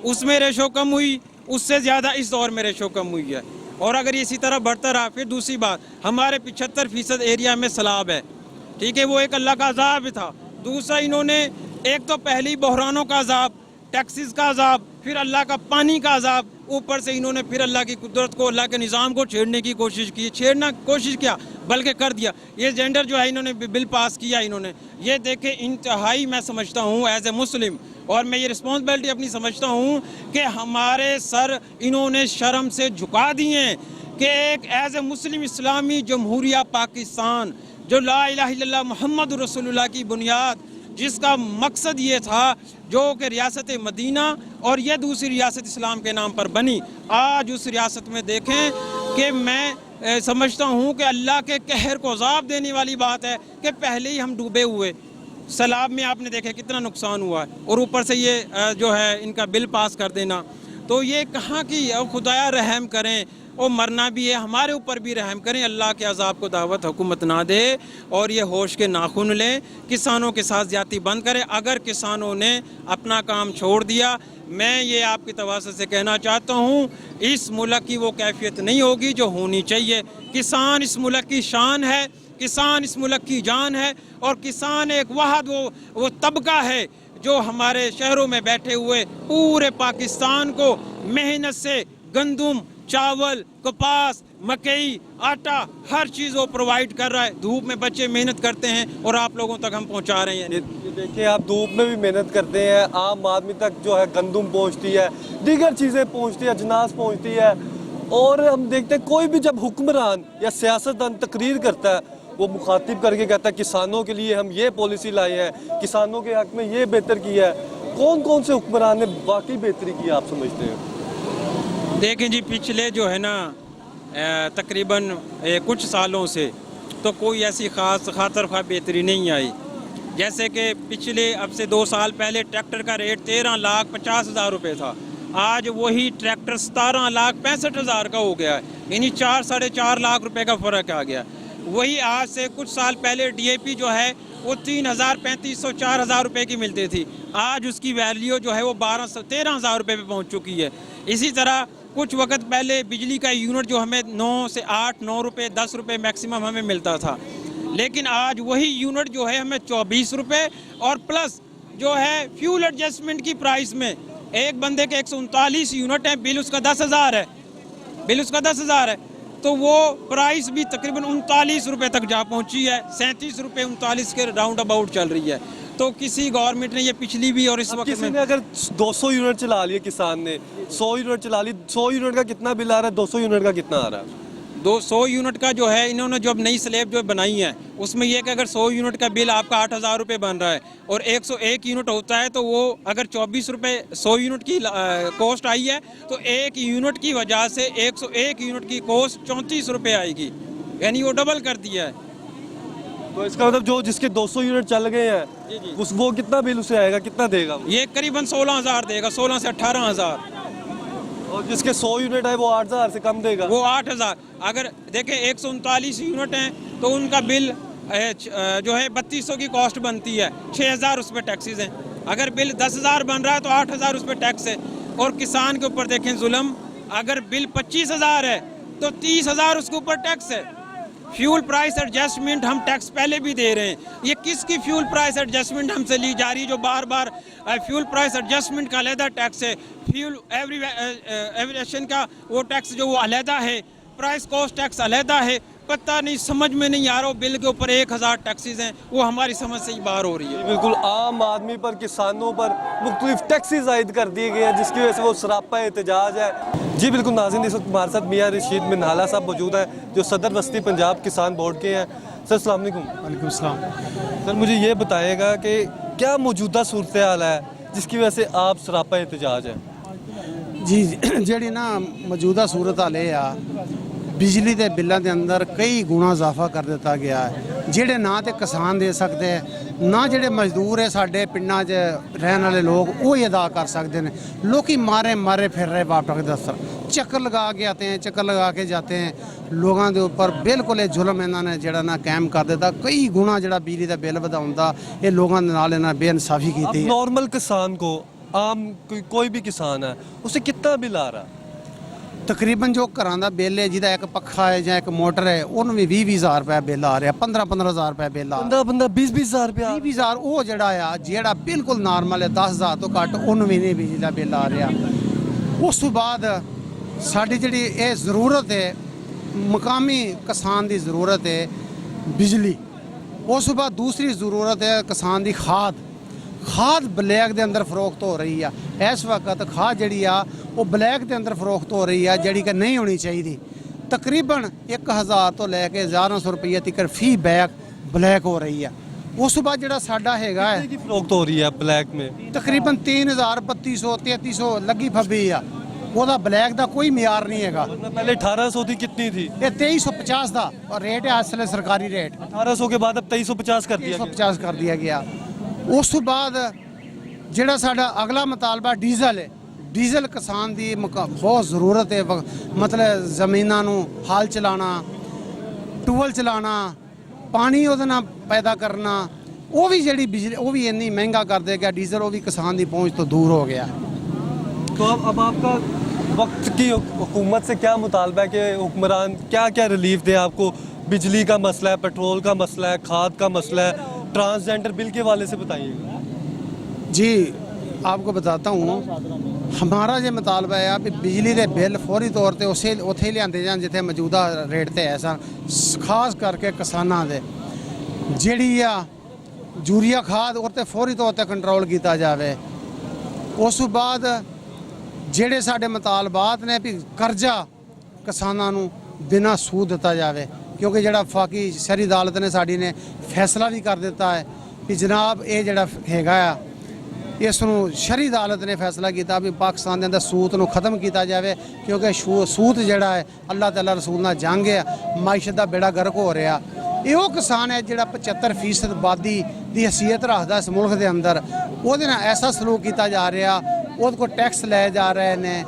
उसमें रेशो कम हुई, उससे ज़्यादा इस दौर में रेशो कम हुई है। और अगर ये इसी तरह बढ़ता रहा, फिर दूसरी बात, हमारे 75% एरिया में सैलाब है, ठीक है, वो एक अल्लाह का अजाब भी था। दूसरा, इन्होंने एक तो पहली बहरानों का अजाब, टैक्सेस का अजाब, फिर अल्लाह का पानी का अजाब, ऊपर से इन्होंने फिर अल्लाह की कुदरत को, अल्लाह के निज़ाम को छेड़ने की कोशिश की। छेड़ना कोशिश किया बल्कि कर दिया। ये जेंडर जो है इन्होंने बिल पास किया इन्होंने, ये देखे इंतहाई मैं समझता हूँ एज ए मुस्लिम, और मैं ये रिस्पॉन्सिबिलिटी अपनी समझता हूँ कि हमारे सर इन्होंने शर्म से झुका दिए कि एक एज ए मुस्लिम इस्लामी जमहूरिया पाकिस्तान जो ला इलाहा इल्लल्लाह मुहम्मद रसूलुल्लाह की बुनियाद, जिसका मकसद ये था जो कि रियासत मदीना और यह दूसरी रियासत इस्लाम के नाम पर बनी, आज उस रियासत में देखें कि मैं समझता हूँ कि अल्लाह के कहर को अज़ाब देने वाली बात है कि पहले ही हम डूबे हुए। सैलाब में आपने देखा कितना नुकसान हुआ है, और ऊपर से ये जो है इनका बिल पास कर देना, तो ये कहाँ की, खुदाया रहम करें, और मरना भी है, हमारे ऊपर भी रहम करें, अल्लाह के अजाब को दावत हुकूमत ना दे, और ये होश के नाखून लें, किसानों के साथ ज़्यादती बंद करें। अगर किसानों ने अपना काम छोड़ दिया, मैं ये आपकी तवासत से कहना चाहता हूँ, इस मुल्क की वो कैफियत नहीं होगी जो होनी चाहिए। किसान इस मुल्क की शान है, किसान इस मुल्क की जान है, और किसान एक वहद वो तबका है जो हमारे शहरों में बैठे हुए पूरे पाकिस्तान को मेहनत से गंदम, चावल, कपास, मकई, आटा, हर चीज़ वो प्रोवाइड कर रहा है। धूप में बच्चे मेहनत करते हैं और आप लोगों तक हम पहुंचा रहे हैं। ये देखिए, आप धूप में भी मेहनत करते हैं, आम आदमी तक जो है गंदम पहुंचती है, दीगर चीज़ें पहुंचती है, अजनास पहुंचती है, और हम देखते हैं कोई भी जब हुक्मरान या सियासतदान तकरीर करता है, वो मुखातिब करके कहता है किसानों के लिए हम ये पॉलिसी लाए हैं, किसानों के हक में ये बेहतर किया है। कौन कौन से हुक्मरान ने वाकई बेहतरी की आप समझते हैं? देखें जी, पिछले जो है ना तकरीबन कुछ सालों से तो कोई ऐसी ख़ास खातर ख्वाह बेहतरी नहीं आई। जैसे कि पिछले अब से 2 साल पहले ट्रैक्टर का रेट 13,50,000 रुपये था, आज वही ट्रैक्टर 17,65,000 का हो गया है, यानी 4 साढ़े 4 लाख रुपए का फ़र्क आ गया। वही आज से कुछ साल पहले DAP जो है वो 3,000, 3,500, 4,000 रुपये की मिलती थी, आज उसकी वैल्यू जो है वो 13,000 रुपये पे पहुँच चुकी है। इसी तरह कुछ वक्त पहले बिजली का यूनिट जो हमें 9 से 8, 9 रुपये, 10 रुपये मैक्सिमम हमें मिलता था, लेकिन आज वही यूनिट जो है हमें 24 रुपये, और प्लस जो है फ्यूल एडजस्टमेंट की प्राइस में एक बंदे के 139 यूनिट है, बिल उसका 10,000 है, बिल उसका 10,000 है, तो वो प्राइस भी तकरीबन 39 रुपये तक जा पहुंची है। 37 रुपये 39 के राउंड अबाउट चल रही है। तो किसी गवर्नमेंट ने ये पिछली भी और इस वक्त किसी ने अगर 200 यूनिट चला लिए, किसान ने 100 यूनिट चला ली, 100 यूनिट का कितना बिल आ रहा है, 200 यूनिट का कितना आ रहा है? 200 यूनिट का जो है इन्होंने जो अब नई स्लैब जो बनाई है उसमें यह कि अगर 100 यूनिट का बिल आपका 8,000 रुपये बन रहा है और 101 यूनिट होता है, तो वो अगर 24 रुपये 100 यूनिट की कॉस्ट आई है, तो एक यूनिट की वजह से 101 यूनिट की कॉस्ट 34 रुपये आएगी, यानी वो डबल कर दिया है। तो इसका मतलब जो जिसके 200 यूनिट चल गए हैं उस वो कितना बिल उसे आएगा, कितना देगा वो? ये करीबन 16,000 देगा, 16 से 18,000। और जिसके 100 यूनिट है वो 8,000 से कम देगा, वो 8,000। अगर देखें 139 यूनिट हैं तो उनका बिल जो है 3200 की कॉस्ट बनती है, 6,000 उस पर टैक्सेस हैं। अगर बिल 10,000 बन रहा है तो 8,000 उस पर टैक्स है। और किसान के ऊपर देखें जुल्म, अगर बिल 25,000 है तो 30,000 उसके ऊपर टैक्स है। फ्यूल प्राइस एडजस्टमेंट हम टैक्स पहले भी दे रहे हैं, ये किसकी फ्यूल प्राइस एडजस्टमेंट हमसे ली जा रही है जो बार बार फ्यूल प्राइस एडजस्टमेंट का अलहदा टैक्स है, फ्यूल एविएशन का वो टैक्स जो वो अलहदा है, प्राइस कॉस्ट टैक्स अलहदा है। पता नहीं, समझ में नहीं आ रहा, बिल के ऊपर 1,000 टैक्सेस हैं, वो हमारी समझ से ही बाहर हो रही है। बिल्कुल आम आदमी पर, किसानों पर मुख्तलिफ टैक्सेस आयद कर दिए गए हैं, जिसकी वजह से वो सरापा एहतजाज है। जी बिल्कुल नाज़रीन, इस वक्त हमारे साथ मियाँ रशीद मिनहाला साहब मौजूद हैं जो सदर वस्ती पंजाब किसान बोर्ड के हैं। सर अस्सलाम वालेकुम। वालेकुम सलाम। सर मुझे ये बताइएगा कि क्या मौजूदा सूरत हाल है जिसकी वजह से आप सरापा एहतजाज हैं? जी ਜਿਹੜੀ ਨਾ ਮੌਜੂਦਾ ਸੂਰਤ ਹਾਲ ਇਹ ਆ, ਬਿਜਲੀ ਦੇ ਬਿੱਲਾਂ ਦੇ ਅੰਦਰ ਕਈ ਗੁਣਾ ਇਜ਼ਾਫਾ ਕਰ ਦਿੱਤਾ ਗਿਆ ਹੈ, ਜਿਹੜੇ ਨਾ ਤੇ ਕਿਸਾਨ ਦੇ ਸਕਦੇ ਹੈ, ਨਾ ਜਿਹੜੇ ਮਜ਼ਦੂਰ ਹੈ ਸਾਡੇ ਪਿੰਡਾਂ 'ਚ ਰਹਿਣ ਵਾਲੇ ਲੋਕ ਉਹ ਹੀ ਅਦਾ ਕਰ ਸਕਦੇ ਨੇ। ਲੋਕੀ मारे फिर रहे बाप के दफ्तर, चक्कर लगा के आते हैं, चक्कर लगा के जाते हैं। लोगों के उपर बिल्कुल ये जुल्म इन्होंने जड़ा ना कायम कर दिता, कई गुना जड़ा बिजली का बिल वधाउण दा ये लोगों दे नाल इन्हां बेइंसाफी की। नॉर्मल किसान को, आम कोई भी किसान है, उसे कितना बिल आ रहा? तकरीबन जो घरां दा बिल है, जिहदा एक पक्खा है या एक मोटर है, उन्होंने भी 20 हज़ार रुपया बिल आ रहा, 15 हज़ार रुपया बिल आ रहा, 20 हज़ार रुपया 20 हज़ार वो जड़ा आ जेड़ा बिल्कुल नॉर्मल है 10 हज़ार तो घट उन्होंने भी नहीं बिजली का बिल आ रहा। उस तो बाद साड़ी जी ये ज़रूरत है, मकामी किसान की ज़रूरत है बिजली। उस बाद दूसरी ज़रूरत है किसान की खाद ब्लैक के अंदर फरोख्त हो रही है। इस वक्त खाद जी वो ब्लैक के अंदर फरोख्त हो रही है, जी कि नहीं होनी चाहिए। तकरीबन 1000 तो लैके 1100 रुपये तक फी बैग ब्लैक हो रही है। उस बाद जो साडा हैगा है की फरोख्त हो रही है ब्लैक में, तकरीबन 3000 3200 3300 लगी फबी आ, ਉਹਦਾ ਬਲੈਕ ਦਾ ਕੋਈ ਮਿਆਰ ਨਹੀਂ ਹੈਗਾ। पहले 1800 थी, कितनी थी? ये 2350 ਦਾ और रेट है असले सरकारी रेट। 1800 के बाद अब 2350 कर दिया गया। 2350 कर दिया गया। उस तो बाद ਜਿਹੜਾ ਸਾਡਾ ਅਗਲਾ ਮੁਤਾਲਬਾ ਡੀਜ਼ਲ ਹੈ। ਡੀਜ਼ਲ ਕਿਸਾਨ ਦੀ ਬਹੁਤ ਜ਼ਰੂਰਤ ਹੈ, ਮਤਲਬ ਜ਼ਮੀਨਾਂ ਨੂੰ ਹਾਲ ਚਲਾਣਾ, ਟੂਬਲ ਚਲਾਣਾ, ਪਾਣੀ ਉਹਦੇ ਨਾਲ ਪੈਦਾ ਕਰਨਾ, ਉਹ ਵੀ ਜਿਹੜੀ ਬਿਜਲੀ ਉਹ ਵੀ ਇੰਨੀ ਮਹਿੰਗਾ ਕਰ ਦੇਗਾ ਡੀਜ਼ਲ, ਉਹ ਵੀ ਕਿਸਾਨ ਦੀ ਪਹੁੰਚ ਤੋਂ ਦੂਰ ਹੋ ਗਿਆ। तो अब आपका वक्त की हुकूमत से क्या मुतालबा है कि हुक्मरान क्या क्या रिलीफ दे आपको? बिजली का मसला है, पेट्रोल का मसला है, खाद का मसला है, ट्रांसजेंडर बिल के वाले से बताइएगा। जी आपको बताता हूँ, हमारा ये मुतालबा है कि बिजली के बिल फौरी तौर पर उसे उत्थे लियाते जान जिथे मौजूदा रेट ते है सन, खास करके किसानों के जी यूरिया खाद उस पर फौरी तौर पर कंट्रोल किया जाए। उस बाद ਜਿਹੜੇ ਸਾਡੇ ਮੁਤਾਲਬਾਤ ਨੇ ਵੀ ਕਰਜ਼ਾ ਕਿਸਾਨਾਂ ਨੂੰ ਬਿਨਾਂ ਸੂਦ ਦਿੱਤਾ ਜਾਵੇ, ਕਿਉਂਕਿ ਜਿਹੜਾ ਵਫਾਕੀ ਸ਼ਹਿਰੀ ਅਦਾਲਤ ਨੇ ਸਾਡੀ ਨੇ ਫੈਸਲਾ ਵੀ ਕਰ ਦਿੱਤਾ ਹੈ ਕਿ ਜਨਾਬ ਇਹ ਜਿਹੜਾ ਹੈਗਾ ਆ, ਇਸ ਨੂੰ ਸ਼ਹਿਰੀ ਅਦਾਲਤ ਨੇ ਫੈਸਲਾ ਕੀਤਾ ਵੀ ਪਾਕਿਸਤਾਨ ਦੇ ਅੰਦਰ ਸੂਤ ਨੂੰ ਖਤਮ ਕੀਤਾ ਜਾਵੇ, ਕਿਉਂਕਿ ਸੂਤ ਜਿਹੜਾ ਹੈ ਅੱਲਾਹ ਤਾਲਾ ਰਸੂਲ ਨਾਲ ਜੰਗ ਹੈ, ਮਾਇਸ਼ਤ ਦਾ ਬੇੜਾ ਗਰਕ ਹੋ ਰਿਹਾ। ਇਹ ਉਹ ਕਿਸਾਨ ਹੈ ਜਿਹੜਾ 75% ਆਬਾਦੀ ਦੀ ਹਸੀਅਤ ਰੱਖਦਾ ਇਸ ਮੁਲਕ ਦੇ ਅੰਦਰ, ਉਹਦੇ ਨਾਲ ਐਸਾ ਸਲੂਕ ਕੀਤਾ ਜਾ ਰਿਹਾ, ਉਹਦੇ ਕੋਲ ਟੈਕਸ ਲੈ ਜਾ ਰਹੇ ਨੇ,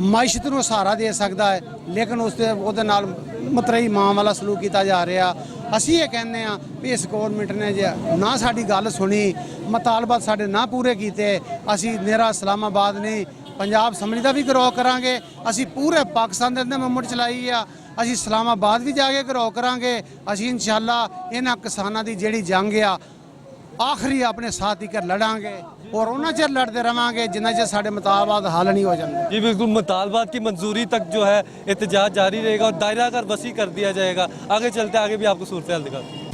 ਮਾਇਸ਼ਤ ਨੂੰ ਸਹਾਰਾ ਦੇ ਸਕਦਾ ਹੈ, ਲੇਕਿਨ ਉਹਦੇ ਨਾਲ ਮਤਰਈ ਮਾਂ ਵਾਲਾ ਸਲੂਕ ਕੀਤਾ ਜਾ ਰਿਹਾ। ਅਸੀਂ ਇਹ ਕਹਿੰਦੇ ਆ ਵੀ ਇਸ ਗੌਰਮੈਂਟ ਨੇ ਜੇ ਨਾ ਸਾਡੀ ਗੱਲ ਸੁਣੀ, ਮੁਤਾਲਬਾਤ ਸਾਡੇ ਨਾ ਪੂਰੇ ਕੀਤੇ, ਅਸੀਂ ਨਿਹਰਾ ਇਸਲਾਮਾਬਾਦ ਨਹੀਂ ਪੰਜਾਬ ਸਮਝ ਦਾ ਵੀ ਗਰੋਹ ਕਰਾਂਗੇ। ਅਸੀਂ ਪੂਰੇ ਪਾਕਿਸਤਾਨ ਦੇ ਅੰਦਰ ਮੁੰਮਟ ਚਲਾਈ ਆ, ਅਸੀਂ ਇਸਲਾਮਾਬਾਦ ਵੀ ਜਾ ਕੇ ਗਰੋਹ ਕਰਾਂਗੇ। ਅਸੀਂ ਇਨਸ਼ਾਅੱਲਾ ਇਹਨਾਂ ਕਿਸਾਨਾਂ ਦੀ ਜਿਹੜੀ ਜੰਗ ਆ आखिरी अपने साथ ही कर लड़ांगे और उन्ना चर लड़ते रहेंगे जिन्ना चर साढ़े मुतालबात हल नहीं हो जाते। जी बिल्कुल, मुतालबात की मंजूरी तक जो है एहतजाज जारी रहेगा और दायरा अगर वसी कर दिया जाएगा। आगे चलते आगे भी आपको सूरत हाल दिखाते हैं।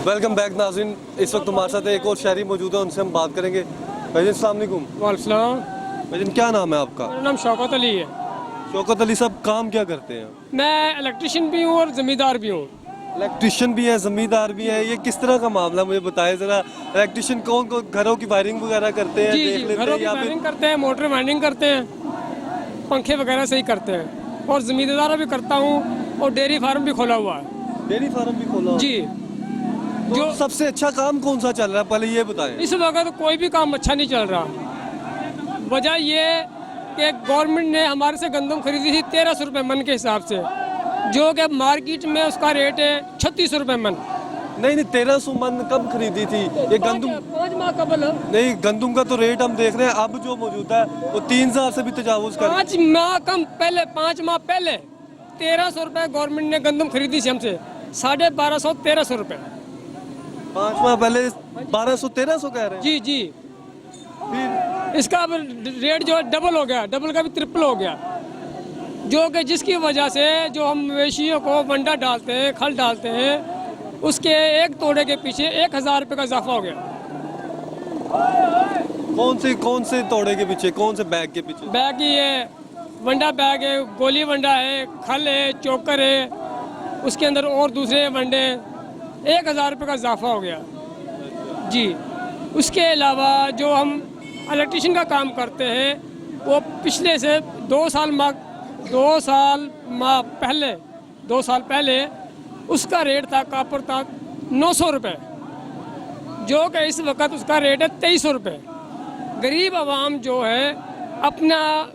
वेलकम बैक नाज़रीन, इस वक्त हमारे साथ एक और शहरी मौजूद है, उनसे हम बात करेंगे। भाई अस्सलाम वालेकुम। वालेकुम। भाई क्या नाम है आपका? मेरा नाम शौकत अली है। शौकत अली साहब काम क्या करते हैं? मैं इलेक्ट्रिशियन भी हूँ और ज़मींदार भी हूँ। इलेक्ट्रिशियन भी है, ज़मींदार भी है, ये किस तरह का मामला मुझे बताएं ज़रा। इलेक्ट्रिशियन कौन घरों की वायरिंग वगैरह करते हैं? जी देख जी, लेते घरों हैं की या फिर वायरिंग करते हैं, मोटर वायरिंग करते हैं, पंखे वगैरह सही करते हैं, और ज़मींदार भी करता हूँ, और डेयरी फार्म भी खोला हुआ है। डेयरी फार्म भी खोला? जी। तो जो सबसे अच्छा काम कौन सा चल रहा है पहले ये बताएं। इस वक्त कोई भी काम अच्छा नहीं चल रहा। वजह ये कि गवर्नमेंट ने हमारे से गंदम खरीदी थी 1300 रुपये मन के हिसाब से, जो कि मार्केट में उसका रेट है 3600 रुपये मन। नहीं 1300 मन कब खरीदी थी ये गंदम? 5 माह कबल। नहीं, गंदम का तो रेट हम देख रहे हैं अब जो मौजूदा है वो 3000 से भी तजावुज कर। 5 माह कम पहले, 5 माह पहले 1300 रुपये गवर्नमेंट ने गंदम खरीदी थी हमसे, 1250 1300 रुपये। 5 माह पहले 1200 1300 कह रहे हैं? जी जी। फिर इसका अब रेट जो है डबल हो गया, डबल का भी ट्रिपल हो गया। जो कि जिसकी वजह से जो हम मवेशियों को वंडा डालते हैं, खल डालते हैं, उसके एक तोड़े के पीछे 1000 रुपये का इजाफा हो गया। कौन से तोड़े के पीछे, कौन से बैग के पीछे? बैग ही है, वंडा बैग है, गोली वंडा है, खल है, चोकर है, उसके अंदर और दूसरे वंडे, 1000 रुपये का इजाफा हो गया जी। उसके अलावा जो हम इलेक्ट्रिशियन का काम करते हैं, वो पिछले से 2 साल पहले उसका रेट था, कापर था 900 रुपये, जो कि इस वक्त उसका रेट है 2300 रुपये। गरीब आवाम जो है अपना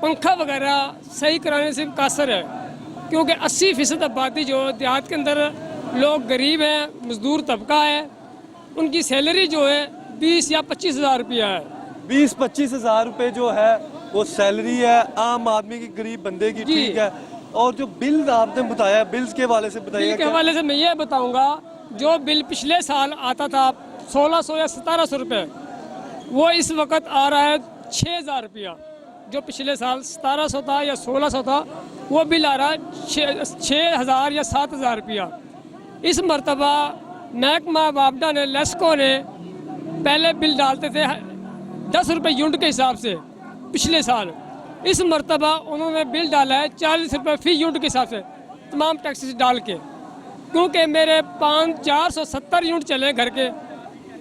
पंखा वगैरह सही कराने से कासर है, क्योंकि 80% आबादी जो देहात के अंदर लोग गरीब हैं, मजदूर तबका है, उनकी सैलरी जो है 20 या 25 हज़ार रुपया है। 20-25 हज़ार रुपये जो है वो सैलरी है आम आदमी की, गरीब बंदे की, जी। ठीक है। और जो बिल आपने बताया, बिल्स के हवाले से बताइए। बिल के हवाले से मैं ये बताऊंगा, जो बिल पिछले साल आता था 1600 या 1700 रुपये, वो इस वक्त आ रहा है 6000 रुपया। जो पिछले साल 1700 था या 1600 था, वो बिल आ रहा है 6000 या 7000 रुपया। इस मरतबा महकमा वापडा ने, लेस्को ने पहले बिल डालते थे 10 रुपये यूनिट के हिसाब से पिछले साल, इस मरतबा उन्होंने बिल डाला है 40 रुपये फ़ी यूनिट के हिसाब से, तमाम टैक्सेस डाल के। क्योंकि मेरे 470 यूनिट चले घर के,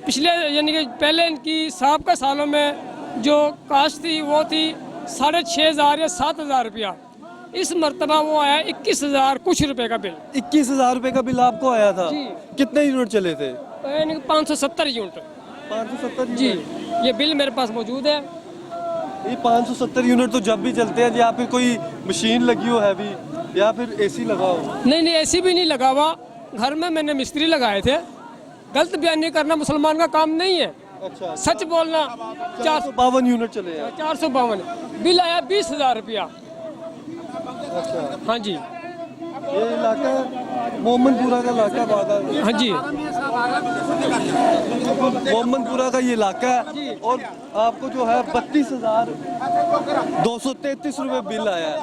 पिछले यानी कि पहले इनकी साहब के सालों में जो कास्ट थी वो थी 6500 या 7000 रुपया। इस मरतबा वो आया 21,000 कुछ रुपए का बिल। 21,000 रुपये का बिल आपको आया था? जी। कितने यूनिट चले थे? यानी कि 570 यूनिट 570 जी। ये बिल मेरे पास मौजूद है। ये 570 यूनिट तो जब भी चलते हैं, या फिर कोई मशीन लगी हो हैवी, या फिर एसी लगा हो? नहीं, एसी भी नहीं लगा हुआ, घर में मैंने मिस्त्री लगाए थे। गलत बयानी करना मुसलमान का काम नहीं है। अच्छा, सच बोलना। 452 यूनिट चले हैं। 452 बिल आया 20,000 रुपया। अच्छा, हाँ जी, ये इलाका मोहम्मदपुरा का इलाका बात है। हाँ जी, मोहम्मदपुरा का ये इलाका है, और आपको जो है 32,233 रुपये बिल आया है।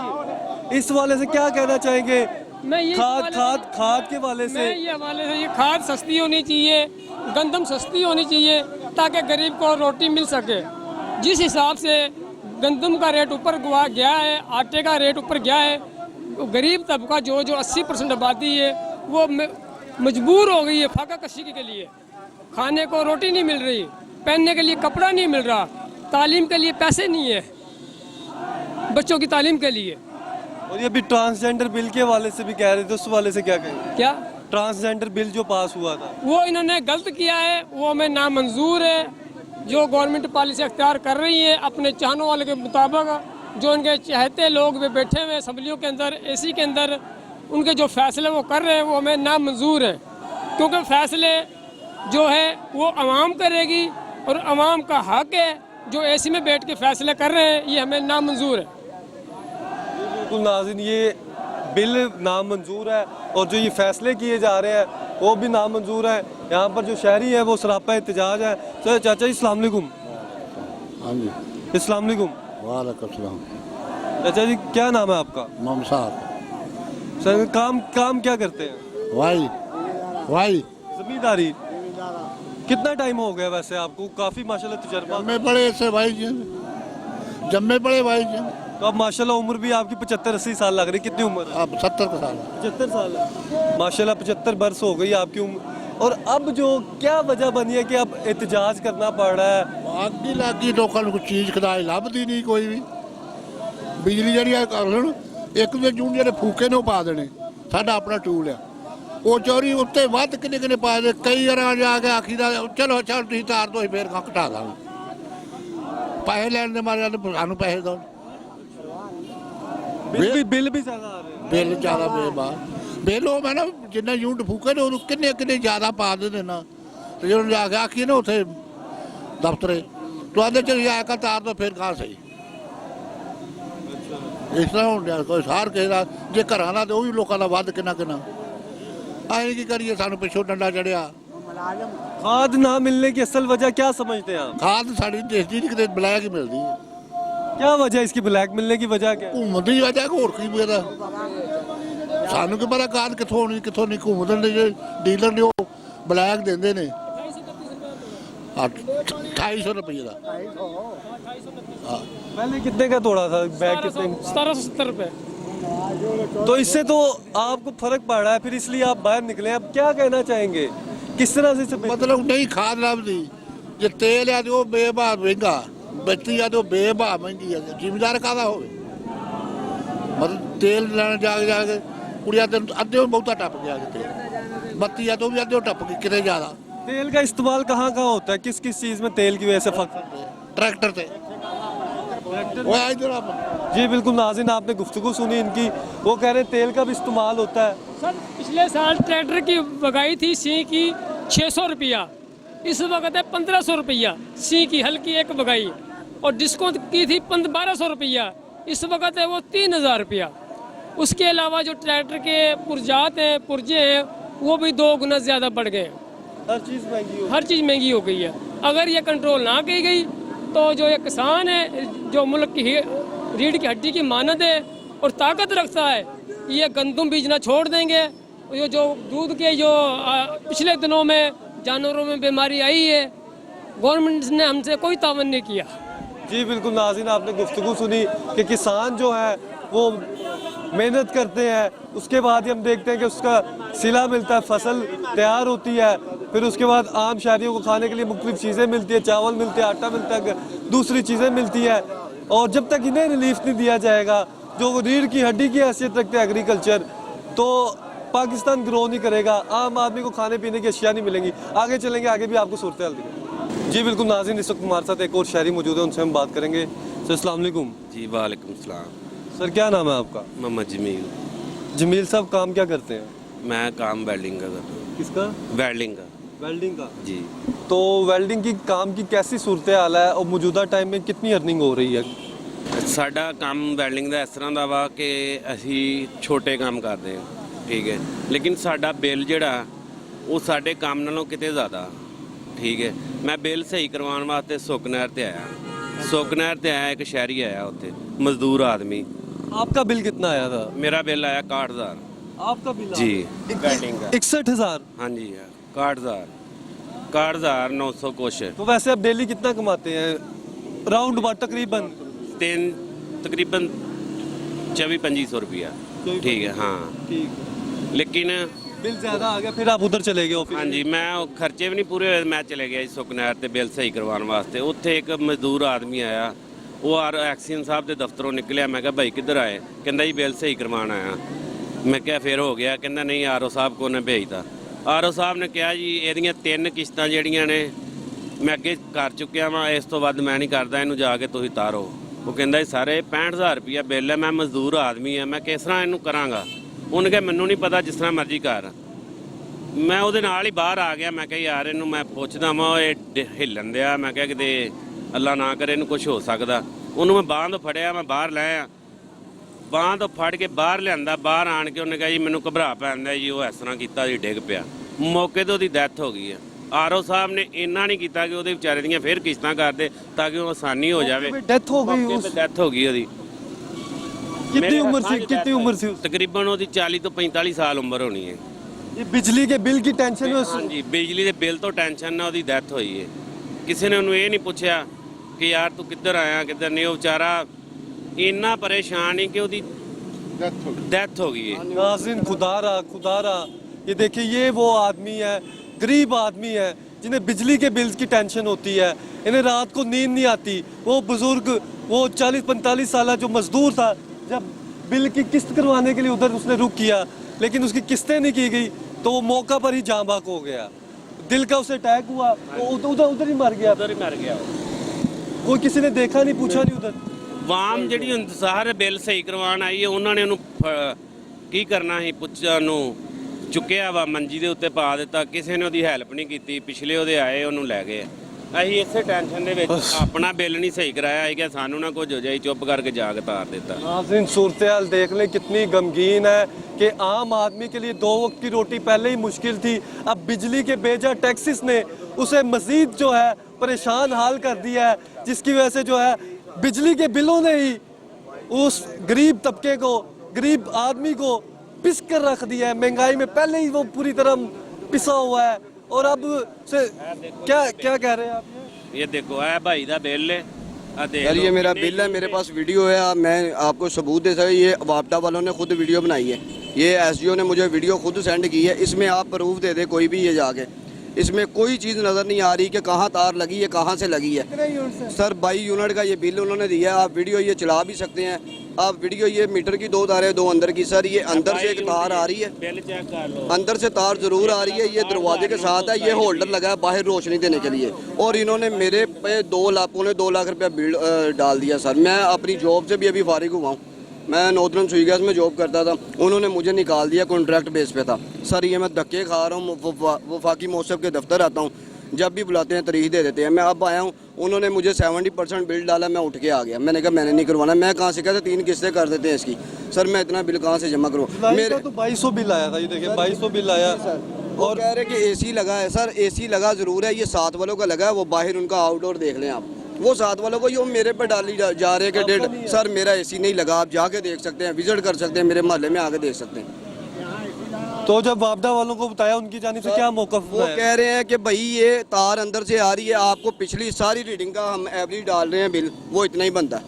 इस वाले से क्या कहना चाहेंगे? मैं ये खाद के वाले से, मैं ये हवाले से, ये खाद सस्ती होनी चाहिए, गंदम सस्ती होनी चाहिए, ताकि गरीब को रोटी मिल सके। जिस हिसाब से गंदम का रेट ऊपर गया है, आटे का रेट ऊपर गया है, तो गरीब तबका जो 80% आबादी है वो मजबूर हो गई है फाका कशी के लिए। खाने को रोटी नहीं मिल रही, पहनने के लिए कपड़ा नहीं मिल रहा, तालीम के लिए पैसे नहीं है, बच्चों की तालीम के लिए। और ये भी ट्रांसजेंडर बिल के हवाले से भी कह रहे थे, उस वाले से क्या कहें? क्या ट्रांसजेंडर बिल जो पास हुआ था, वो इन्होंने गलत किया है, वो हमें नामंजूर है। जो गवर्नमेंट पॉलिसी अख्तियार कर रही है अपने चाहने वाले के मुताबिक, जो उनके चाहते लोग वे बैठे हुए असम्बलियों के अंदर, एसी के अंदर, उनके जो फैसले वो कर रहे हैं वो हमें नामंजूर है। क्योंकि फैसले जो है वो आवाम करेगी, और आवाम का हक है जो एसी में बैठ के फैसले कर रहे हैं, ये हमें नामंजूर है। बिल्कुल नाज़रीन, ये बिल नामंजूर है, और जो ये फैसले किए जा रहे हैं वो भी नामंजूर है। यहाँ पर जो शहरी है वो सरापा एहतजाज है। सर, चाचा जी अस्सलाम वालेकुम। हाँ जी, अस्सलाम वालेकुम। वालेकुम सलाम। चाचा जी क्या नाम है आपका? मोहम्मद साहब। सर, काम क्या करते हैं? वाई जमींदारी। कितना टाइम हो गया वैसे आपको? काफ़ी माशाल्लाह तजर्बा। जम्मे पड़े ऐसे भाई जी, जम्मे पड़े भाई जी। तो अब माशाल्लाह उम्र भी आपकी 75-80 साल लग रही। कितनी उम्र है? अब 70 का साल। 75 साल है माशाल्लाह, 75 बरस हो गई आपकी उम्र। और अब जो क्या वजह बनी है कि अब एहतजाज करना पड़ रहा है? आगी लागी लोगों को चीज़ खदाई लभदी नहीं कोई भी। बिजली जरिया कर लेन, एक दो जून ਜਿਹੜੇ फूके ने पा देने। साडा अपना टूल है, वो चोरी उत्ते वध किन्ने पा दे। कई बार जाके आखी दा चलो चल तुसीं तार दो, फिर घटा दांगे। पैसे लैण दे मारे सानूं पैसे दो। बिल भी ज़्यादा आ रहे हैं। बिल ज़्यादा बेबार बिल हो, मैं ना जिन्ना यूनिट फूके ने उन्होंने किन्ने ज़्यादा पा दे देना। तो जो जाके आखिए ना उसे दफ्तरे तो आधे चल आकर तार दो, फिर कहाँ सही। इस तरह हो कोई सार कहे जे घर का तो भी लोगों का वध किन्ना अं की करिए, सानू पिछों डंडा चढ़िया। खाद ना मिलने की असल वजह क्या समझते हैं आप? खाद साड़ी देश की कितने ब्लैक ही मिलती है। क्या वजह है इसकी ब्लैक मिलने की वजह क्या है? ਘੁੰਮਣ ਦੀ ਵਜ੍ਹਾ ਹੋਰ ਕੀ ਪਤਾ ਸਾਨੂੰ ਕੀ ਪਤਾ ਕਾਰ ਕਿੱਥੋਂ ਆਉਣੀ ਕਿੱਥੋਂ ਨਹੀਂ ਘੁੰਮਦੇ ਨੇ ਜੇ ਡੀਲਰ ਨੇ ਉਹ ਬਲੈਕ ਦਿੰਦੇ ਨੇ 2800 ਰੁਪਏ ਦਾ पहले कितने का तोड़ा था बैग कितने? 1770 रुपये। तो इससे तो आपको फर्क पड़ रहा है, फिर इसलिए आप बाहर निकले। अब क्या कहना चाहेंगे, किस तरह से इसे ਮਤਲਬ ਨਹੀਂ ਖਾਦ ਲੱਭਦੀ ਜੇ ਤੇਲ ਆ ਤੇ ਉਹ ਬੇਭਾਅ ਮਹਿੰਗਾ ਬੱਤੀ ਆ ਤੇ ਉਹ ਬੇਭਾਅ ਮਹਿੰਗੀ ਆ ਜ਼ਿਮੀਦਾਰ ਕਾਹਦਾ ਹੋਵੇ ਮਤਲਬ ਤੇਲ ਲੈਣ ਜਾ ਕੇ ਕੁੜੀਆਂ ਤੇ ਅੱਧੇ ਉਹ ਬਹੁਤਾ ਟੱਪ ਗਿਆ ਕਿਤੇ ਬੱਤੀ ਆ ਤੇ ਉਹ ਵੀ ਅੱਧੇ ਟੱਪ ਗਈ ਕਿਤੇ ਜ਼ਿਆਦਾ तेल का इस्तेमाल कहाँ कहाँ होता है, किस किस चीज़ में तेल की वजह से फर्क? ट्रैक्टर ਤੇ ਉਹ ਇਧਰ ਆ जी बिल्कुल नाज़रीन, आपने गुफ्तगू सुनी इनकी, वो कह रहे हैं तेल का भी इस्तेमाल होता है। सर पिछले साल ट्रैक्टर की बगाई थी सी की 600 रुपया, इस वक्त है 1500 रुपया सी की हल्की एक बगाई, और डिस्काउंट की थी 1200 रुपया, इस वक्त है वो 3000 रुपया। उसके अलावा जो ट्रैक्टर के पुर्जात हैं पुर्जे हैं वो भी 2 गुना ज़्यादा बढ़ गए हैं। हर चीज़ महंगी हो हर चीज़ महंगी हो गई है। अगर ये कंट्रोल ना की गई तो जो ये किसान है जो मुल्क की रीढ़ की हड्डी की मानद है और ताकत रखता है, ये गंदम बीजना छोड़ देंगे। ये जो दूध के जो पिछले दिनों में जानवरों में बीमारी आई है, गवर्नमेंट ने हमसे कोई तावन नहीं किया। जी बिल्कुल नाज़रीन, आपने गुफ्तगू सुनी कि किसान जो है वो मेहनत करते हैं, उसके बाद ही हम देखते हैं कि उसका सिला मिलता है, फसल तैयार होती है, फिर उसके बाद आम शहरियों को खाने के लिए मुख्तलिफ चीज़ें मिलती है, चावल मिलते हैं, आटा मिलता है, दूसरी चीज़ें मिलती है। और जब तक इन्हें रिलीफ नहीं दिया जाएगा, जो रीढ़ की हड्डी की हैसियत रखते हैं एग्रीकल्चर, तो पाकिस्तान ग्रो नहीं करेगा, आम आदमी को खाने पीने की अशिया नहीं मिलेंगी। आगे चलेंगे, आगे भी आपको सूरत हाल दिखेगी। जी बिल्कुल नाज़रीन, इस वक्त हमारे साथ एक और शहरी मौजूद है, उनसे हम बात करेंगे। सर अस्सलाम वालेकुम। जी वालेकुम सलाम। सर क्या नाम है आपका? मोहम्मद जमील। जमील साहब काम क्या करते हैं? मैं काम वेल्डिंग का करता हूँ। किसका? वेल्डिंग का। वेल्डिंग का। जी। तो वेल्डिंग की काम की कैसी सूरत हाल है और मौजूदा टाइम में कितनी अर्निंग हो रही है? ਸਾਡਾ ਕੰਮ ਵੈਲਡਿੰਗ ਦਾ ਇਸ ਤਰ੍ਹਾਂ ਦਾ ਵਾ ਕਿ ਅਸੀਂ ਛੋਟੇ ਕੰਮ ਕਰਦੇ ਹਾਂ, ਠੀਕ ਹੈ, ਲੇਕਿਨ ਸਾਡਾ ਬਿੱਲ ਜਿਹੜਾ ਉਹ ਸਾਡੇ ਕੰਮ ਨਾਲੋਂ ਕਿਤੇ ਜ਼ਿਆਦਾ, ਠੀਕ ਹੈ। ਮੈਂ ਬਿੱਲ ਸਹੀ ਕਰਵਾਉਣ ਵਾਸਤੇ ਸੁਕਨਹਿਰ ਤੇ ਆਇਆ, ਸੁਕਨਹਿਰ ਤੇ ਆਇਆ, ਇੱਕ ਸ਼ਹਿਰੀ ਆਇਆ ਉੱਥੇ ਮਜ਼ਦੂਰ आदमी। आपका बिल कितना आया था? मेरा बिल आया 61,000। आपका बिल जी वेल्डिंग का 61,000। हाँ जी 61,900 कुछ। तो वैसे आप डेली कितना कमाते हैं राउंड अबाउट तकरीबन? तकरीबन 24-2500 रुपया, ठीक है। हाँ ठीक। लेकिन बिल ज़्यादा आ गया, फिर आप उधर चले गए ऑफिस? हाँ जी, मैं ਉਹ ਖਰਚੇ ਵੀ ਨਹੀਂ ਪੂਰੇ ਹੋਏ, ਮੈਂ ਚਲੇ ਗਿਆ ਜੀ ਸੁਕਨਹਿਰ ਤੇ ਬਿੱਲ ਸਹੀ ਕਰਵਾਉਣ ਵਾਸਤੇ। ਉੱਥੇ ਇੱਕ ਮਜ਼ਦੂਰ ਆਦਮੀ ਆਇਆ, ਉਹ ਐਕਸੀਅਨ ਸਾਹਿਬ ਦੇ ਦਫ਼ਤਰੋਂ ਨਿਕਲਿਆ। ਮੈਂ ਕਿਹਾ ਭਾਈ ਕਿੱਧਰ ਆਏ? ਕਹਿੰਦਾ ਜੀ ਬਿੱਲ ਸਹੀ ਕਰਵਾਉਣ ਆਇਆ। ਮੈਂ ਕਿਹਾ ਫਿਰ ਹੋ ਗਿਆ? ਕਹਿੰਦਾ ਨਹੀਂ ਆਰਓ ਸਾਹਿਬ ਕੋਲ ਨੇ ਭੇਜਤਾ। ਆਰਓ ਸਾਹਿਬ ਨੇ ਕਿਹਾ ਜੀ ਇਹਦੀਆਂ 3 ਕਿਸ਼ਤਾਂ ਜਿਹੜੀਆਂ ਨੇ ਮੈਂ ਅੱਗੇ ਕਰ ਚੁੱਕਿਆ ਵਾਂ, ਇਸ ਤੋਂ ਵੱਧ ਮੈਂ ਨਹੀਂ ਕਰਦਾ, ਇਹਨੂੰ ਜਾ ਕੇ ਤੁਸੀਂ ਤਾਰੋ। ਉਹ ਕਹਿੰਦਾ ਜੀ ਸਾਰੇ 65,000 ਰੁਪਇਆ ਬਿੱਲ ਹੈ, ਮੈਂ ਮਜ਼ਦੂਰ ਆਦਮੀ ਆ, ਮੈਂ ਕਿਸ ਤਰ੍ਹਾਂ ਇਹਨੂੰ ਕਰਾਂਗਾ? ਉਹਨੇ ਕਿਹਾ ਮੈਨੂੰ ਨਹੀਂ ਪਤਾ, ਜਿਸ ਤਰ੍ਹਾਂ ਮਰਜ਼ੀ ਕਰ। ਮੈਂ ਉਹਦੇ ਨਾਲ ਹੀ ਬਾਹਰ ਆ ਗਿਆ। ਮੈਂ ਕਿਹਾ ਯਾਰ ਇਹਨੂੰ ਮੈਂ ਪੁੱਛਦਾ ਵਾਂ, ਇਹ ਹਿੱਲਣ ਦਿਆ। ਮੈਂ ਕਿਹਾ ਕਿਤੇ ਅੱਲਾ ਨਾ ਕਰੇ ਇਹਨੂੰ ਕੁਝ ਹੋ ਸਕਦਾ। ਉਹਨੂੰ ਮੈਂ ਬਾਂਹ ਤੋਂ ਫੜਿਆ, ਮੈਂ ਬਾਹਰ ਲੈ ਆ, ਬਾਂਹ ਤੋਂ ਫੜ ਕੇ ਬਾਹਰ ਲਿਆਂਦਾ। ਬਾਹਰ ਆਣ ਕੇ ਉਹਨੇ ਕਿਹਾ ਜੀ ਮੈਨੂੰ ਘਬਰਾ ਪੈਂਦਾ ਜੀ, ਉਹ ਇਸ ਤਰ੍ਹਾਂ ਕੀਤਾ ਜੀ, ਡਿੱਗ ਪਿਆ। ਮੌਕੇ 'ਤੇ ਉਹਦੀ ਡੈਥ ਹੋ ਗਈ ਹੈ। ਆਰਓ ਸਾਹਿਬ ਨੇ ਇੰਨਾ ਨਹੀਂ ਕੀਤਾ ਕਿ ਉਹਦੇ ਵਿਚਾਰੇ ਦੀਆਂ ਫਿਰ ਕਿਸ਼ਤਾਂ ਕਰਦੇ ਤਾਂ ਕਿ ਉਹ ਆਸਾਨੀ ਹੋ ਜਾਵੇ। डेथ हो गई? ਡੈਥ ਹੋ ਗਈ ਉਹਦੀ। कितनी उम्र थी? कितनी उम्र थी? ਤਕਰੀਬਨ ਉਹਦੀ 40 ਤੋਂ 45 ਸਾਲ ਉਮਰ ਹੋਣੀ ਹੈ। ये बिजली के बिल की टेंशन में ਹਾਂਜੀ, ਬਿਜਲੀ ਦੇ ਬਿੱਲ ਤੋਂ ਟੈਨਸ਼ਨ ਨਾਲ ਉਹਦੀ ਡੈਥ ਹੋਈ ਹੈ। ਕਿਸੇ ਨੇ ਉਹਨੂੰ ਇਹ ਨਹੀਂ ਪੁੱਛਿਆ ਕਿ ਯਾਰ ਤੂੰ ਕਿੱਧਰ ਆਇਆ ਕਿੱਧਰ ਨਹੀਂ। ਉਹ ਵਿਚਾਰਾ ਇੰਨਾ ਪਰੇਸ਼ਾਨ ਹੀ ਕਿ ਉਹਦੀ डेथ हो गई है। नाज़रीन खुदारा ये देखिए, ये वो आदमी है, गरीब आदमी है जिन्हें बिजली के बिल्स की टेंशन होती है, इन्हें रात को नींद नहीं आती। वो बुजुर्ग, वो 40-45 साल जो मजदूर था, जब बिल की किस्त करवाने के लिए उधर उसने रुक किया, लेकिन उसकी किस्तें नहीं की गई तो वो मौका पर ही जाँ बाक हो गया। दिल का उसे अटैक हुआ, वो उधर ही मर गया। उधर ही मर गया। कोई किसी ने देखा नहीं, पूछा नहीं उधर। ਵਾਮ ਜਿਹੜੀ ਇੰਤਜ਼ਾਰ ਬਿੱਲ ਸਹੀ ਕਰਵਾਉਣ ਆਈ ਹੈ, ਉਹਨਾਂ ਨੇ ਉਹਨੂੰ ਕੀ ਕਰਨਾ ਸੀ, ਪੁੱਛਿਆ ਉਹਨੂੰ, ਚੁੱਕਿਆ ਵਾ ਮੰਜੀ ਦੇ ਉੱਤੇ ਪਾ ਦਿੱਤਾ। ਕਿਸੇ ਨੇ ਉਹਦੀ ਹੈਲਪ ਨਹੀਂ ਕੀਤੀ। ਪਿਛਲੇ ਉਹਦੇ ਆਏ ਉਹਨੂੰ ਲੈ ਗਏ। ਅਸੀਂ ਇਸੇ ਟੈਨਸ਼ਨ ਦੇ ਵਿੱਚ ਆਪਣਾ ਬਿੱਲ ਨਹੀਂ ਸਹੀ ਕਰਾਇਆ ਸੀ ਕਿ ਸਾਨੂੰ ਨਾ ਕੁਝ ਹੋ ਜਾਏ, ਚੁੱਪ ਕਰਕੇ ਜਾ ਕੇ ਤਾਰ ਦਿੱਤਾ। नाज़रीन सूरत हाल देख लें कितनी गमगीन है कि आम आदमी के लिए 2 वक्त की रोटी पहले ही मुश्किल थी, अब बिजली के बेजा टैक्सेस ने उसे मज़ीद जो है परेशान हाल कर दिया है, जिसकी वजह से जो है बिजली के बिलों ने ही उस गरीब तबके को, गरीब आदमी को पिस कर रख दिया है। महंगाई में पहले ही वो पूरी तरह पिसा हुआ है और अब से क्या क्या कह रहे हैं आप? ये देखो है भाई दा बिल है। सर ये मेरा बिल है, मेरे पास वीडियो है, मैं आपको सबूत दे सकता। ये वापडा वालों ने खुद वीडियो बनाई है, ये एसडीओ ने मुझे वीडियो खुद सेंड की है। इसमें आप प्रूफ दे दे कोई भी, ये जाके इसमें कोई चीज़ नज़र नहीं आ रही कि कहाँ तार लगी है, कहाँ से लगी है। सर 22 यूनिट का ये बिल उन्होंने दिया है। आप वीडियो ये चला भी सकते हैं, आप वीडियो ये मीटर की 2 तारें, 2 अंदर की। सर ये अंदर से एक तार आ रही है, बिल चेक कर लो। अंदर से तार जरूर आ रही है, ये दरवाजे के साथ है, ये होल्डर लगा है बाहर रोशनी देने के लिए। और इन्होंने मेरे पे 2 लाख रुपया बिल डाल दिया। सर मैं अपनी जॉब से भी अभी फारिग हुआ हूँ, मैं नॉर्दर्न सुई गैस में जॉब करता था, उन्होंने मुझे निकाल दिया, कॉन्ट्रैक्ट बेस पे था। सर ये मैं धक्के खा रहा हूँ, वफाकी मौसम के दफ्तर आता हूँ, जब भी बुलाते हैं तारीख दे देते हैं। मैं अब आया हूँ, उन्होंने मुझे 70% बिल डाला, मैं उठ के आ गया। मैंने कहा मैंने नहीं करवाना, मैं कहाँ से कहते 3 किस्तें कर देते हैं इसकी। सर मैं इतना बिल कहाँ से जमा करूँ? मेरे तो 2200 बिल आया था, ये देखिए 2200 बिल आया। और कह रहे कि एसी लगा है। सर एसी लगा ज़रूर है, ये 7 वालों का लगा है, वो बाहर उनका आउटडोर देख लें आप। वो 7 वालों को ये मेरे पे डाली जा रहे हैं कि डेढ़। सर मेरा एसी नहीं लगा, आप जाके देख सकते हैं, विजिट कर सकते हैं, मेरे मोहल्ले में आके देख सकते हैं। तो जब वापडा वालों को बताया, उनकी जानिब से क्या मौक़िफ़ वो कह रहे हैं कि भाई ये तार अंदर से आ रही है, आपको पिछली सारी रीडिंग का हम एवरेज डाल रहे हैं बिल, वो इतना ही बनता है।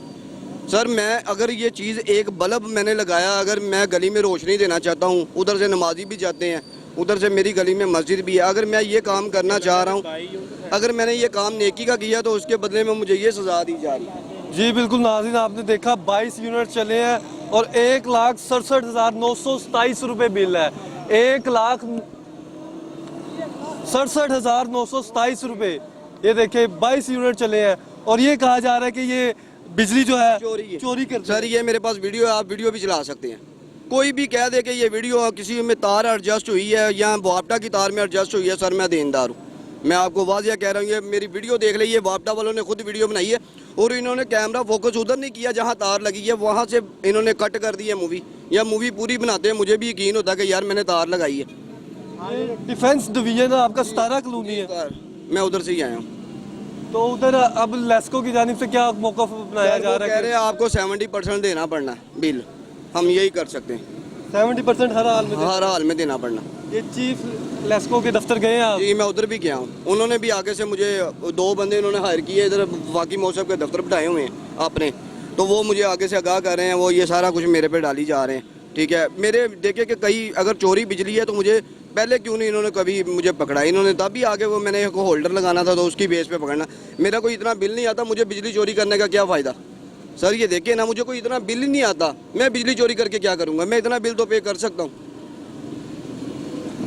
सर मैं अगर ये चीज़ एक बल्ब मैंने लगाया, अगर मैं गली में रोशनी देना चाहता हूँ, उधर से नमाजी भी जाते हैं, उधर से मेरी गली में मस्जिद भी है, अगर मैं ये काम करना चाह रहा हूँ, अगर मैंने ये काम नेकी का किया तो उसके बदले में मुझे ये सज़ा दी जा रही है। जी बिल्कुल नाज़रीन, आपने देखा 22 यूनिट चले हैं और 1,67,927 रुपये बिल है। 1,67,927 रुपये, ये देखिए 22 यूनिट चले हैं और ये कहा जा रहा है कि ये बिजली जो है चोरी कर। सर ये मेरे पास वीडियो है, आप वीडियो भी चला सकते हैं। कोई भी कह दे कि ये वीडियो किसी में तार एडजस्ट हुई है या वापडा की तार में एडजस्ट हुई है, सर मैं देनदार हूँ, मैं आपको वाजिया कह रहा हूँ। ये मेरी वीडियो देख ली, ये वापडा वालों ने खुद वीडियो बनाई है और इन्होंने कैमरा फोकस उधर नहीं किया जहाँ तार लगी है, वहाँ से इन्होंने कट कर दी है मूवी। या मूवी पूरी बनाते हैं, मुझे भी यकीन होता है कि यार मैंने तार लगाई है। डिफेंस डिवीजन आपका 17 कॉलोनी है, मैं उधर से ही आया हूँ। तो उधर अब लेस्को की जानिब से क्या मौक़िफ़ अपनाया जा रहा है? कह रहे हैं आपको 70% देना पड़ना है बिल, हम यही कर सकते हैं। 70% हर हाल में देना पड़ना। ये चीफ लेस्को के दफ्तर गए हैं आप? जी मैं उधर भी गया हूँ, उन्होंने भी आगे से मुझे 2 बंदे उन्होंने हायर किए, इधर वाकी मौसम के दफ्तर बिठाए हुए हैं आपने, तो वो मुझे आगे से आगाह कर रहे हैं, वो ये सारा कुछ मेरे पे डाली जा रहे हैं। ठीक है, मेरे देखे कि कई अगर चोरी बिजली है तो मुझे पहले क्यों नहीं इन्होंने कभी मुझे पकड़ा? इन्होंने तब भी आगे वो मैंने एक होल्डर लगाना था तो उसकी बेस पे पकड़ना। मेरा कोई इतना बिल नहीं आता, मुझे बिजली चोरी करने का क्या फ़ायदा? सर ये देखिए ना, मुझे कोई इतना बिल ही नहीं आता, मैं बिजली चोरी करके क्या करूँगा? मैं इतना बिल तो पे कर सकता हूँ।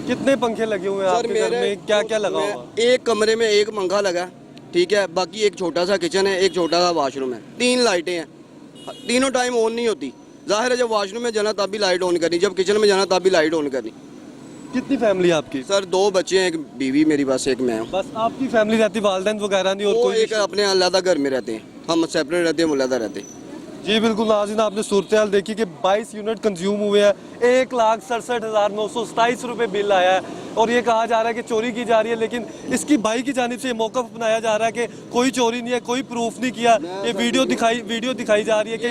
कितने पंखे लगे हुए हैं आपके घर में, क्या क्या लगा हुआ? एक कमरे में 1 पंखा लगा, ठीक है, बाकी एक छोटा सा किचन है, एक छोटा सा वॉशरूम है, 3 लाइटें हैं, तीनों टाइम ऑन नहीं होती। जाहिर है जब वॉशरूम में जाना तब भी लाइट ऑन करनी, जब किचन में जाना तब भी लाइट ऑन करनी। कितनी फैमिली आपकी? सर 2 बच्चे हैं, एक बीवी मेरी पास, एक मैं हूँ। बस आपकी फैमिली रहती, वालिदैन वगैरह नहीं? और कोई एक अपने अलग घर में रहते हैं, हम सेपरेट रहते हैं, अलग रहते हैं। जी बिल्कुल नाज़रीन, आपने सूरत हाल देखी कि 22 यूनिट कंज्यूम हुए हैं, 1,67,927 रुपये बिल आया है और ये कहा जा रहा है कि चोरी की जा रही है, लेकिन इसकी भाई की जानिब से मौक़िफ़ अपनाया जा रहा है कि कोई चोरी नहीं है, कोई प्रूफ नहीं किया। ये वीडियो दिखाई जा रही है कि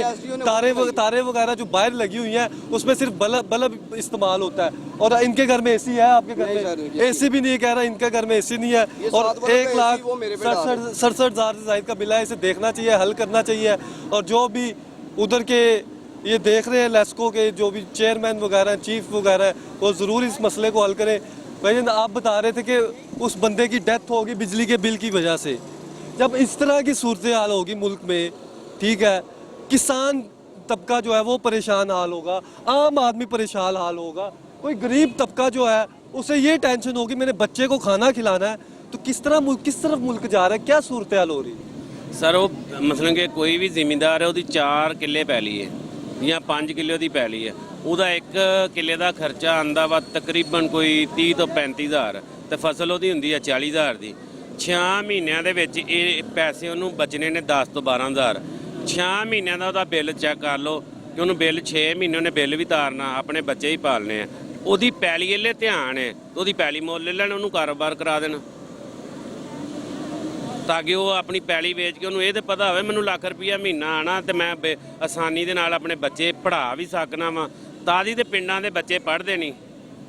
तारे वगैरह जो बाहर लगी हुई हैं उसमें सिर्फ बल्ब इस्तेमाल होता है। और इनके घर में एसी है, आपके घर में एसी भी नहीं है, कह रहा है इनके घर में एसी नहीं है। और 1,67,000 से ज़ायद का बिल है, इसे देखना चाहिए, हल करना चाहिए। और जो भी उधर के ये देख रहे हैं लेस्को के जो भी चेयरमैन वगैरह हैं, चीफ वगैरह हैं, वो ज़रूर इस मसले को हल करें। भाई आप बता रहे थे कि उस बंदे की डेथ होगी बिजली के बिल की वजह से। जब इस तरह की सूरत हाल होगी मुल्क में, ठीक है, किसान तबका जो है वो परेशान हाल होगा, आम आदमी परेशान हाल होगा, कोई गरीब तबका जो है उसे ये टेंशन होगी मेरे बच्चे को खाना खिलाना है, तो किस तरफ मुल्क जा रहा है, क्या सूरत हाल हो रही है? सर वो मसलन कि कोई भी ਜ਼ਿਮੀਂਦਾਰ है, ਉਹਦੀ 4 ਕਿੱਲੇ ਪੈਲੀ ਹੈ ਜਾਂ 5 ਕਿੱਲੇ ਦੀ ਪੈਲੀ ਹੈ, ਉਹਦਾ 1 ਕਿੱਲੇ ਦਾ ਖਰਚਾ ਆਂਦਾ ਵਾ ਤਕਰੀਬਨ ਕੋਈ 30 ਤੋਂ 35,000 ਤੇ ਫਸਲ ਉਹਦੀ ਹੁੰਦੀ ਹੈ 40,000 ਦੀ। 6 ਮਹੀਨਿਆਂ ਦੇ ਵਿੱਚ ਇਹ ਪੈਸੇ ਉਹਨੂੰ ਬਚਨੇ ਨੇ 10 ਤੋਂ 12,000। 6 ਮਹੀਨਿਆਂ ਦਾ ਉਹਦਾ ਬਿੱਲ ਚੈੱਕ ਕਰ ਲਓ ਕਿ ਉਹਨੂੰ ਬਿੱਲ 6 ਮਹੀਨੇ ਉਹਨੇ ਬਿੱਲ ਵੀ ਤਾਰਨਾ, ਆਪਣੇ ਬੱਚੇ ਹੀ ਪਾਲਣੇ ਆ। ਉਹਦੀ ਪੈਲੀ ਵੱਲੇ ਧਿਆਨ ਹੈ, ਉਹਦੀ ਪੈਲੀ ਮੁੱਲ ਲੈ ਲੈਣ, ਉਹਨੂੰ ਕਾਰੋਬਾਰ ਕਰਾ ਦੇਣ। ਤਾਂ ਕਿ ਉਹ ਆਪਣੀ ਪੈਲੀ ਵੇਚ ਕੇ ਉਹਨੂੰ ਇਹ ਤੇ ਪਤਾ ਹੋਵੇ ਮੈਨੂੰ ਲੱਖ ਰੁਪਈਆ ਮਹੀਨਾ ਆਣਾ ਤੇ ਮੈਂ ਆਸਾਨੀ ਦੇ ਨਾਲ ਆਪਣੇ ਬੱਚੇ ਪੜ੍ਹਾ ਵੀ ਸਕਣਾ ਵਾਂ। ਤਾਦੀ ਤੇ ਪਿੰਡਾਂ ਦੇ ਬੱਚੇ ਪੜ੍ਹਦੇ ਨਹੀਂ,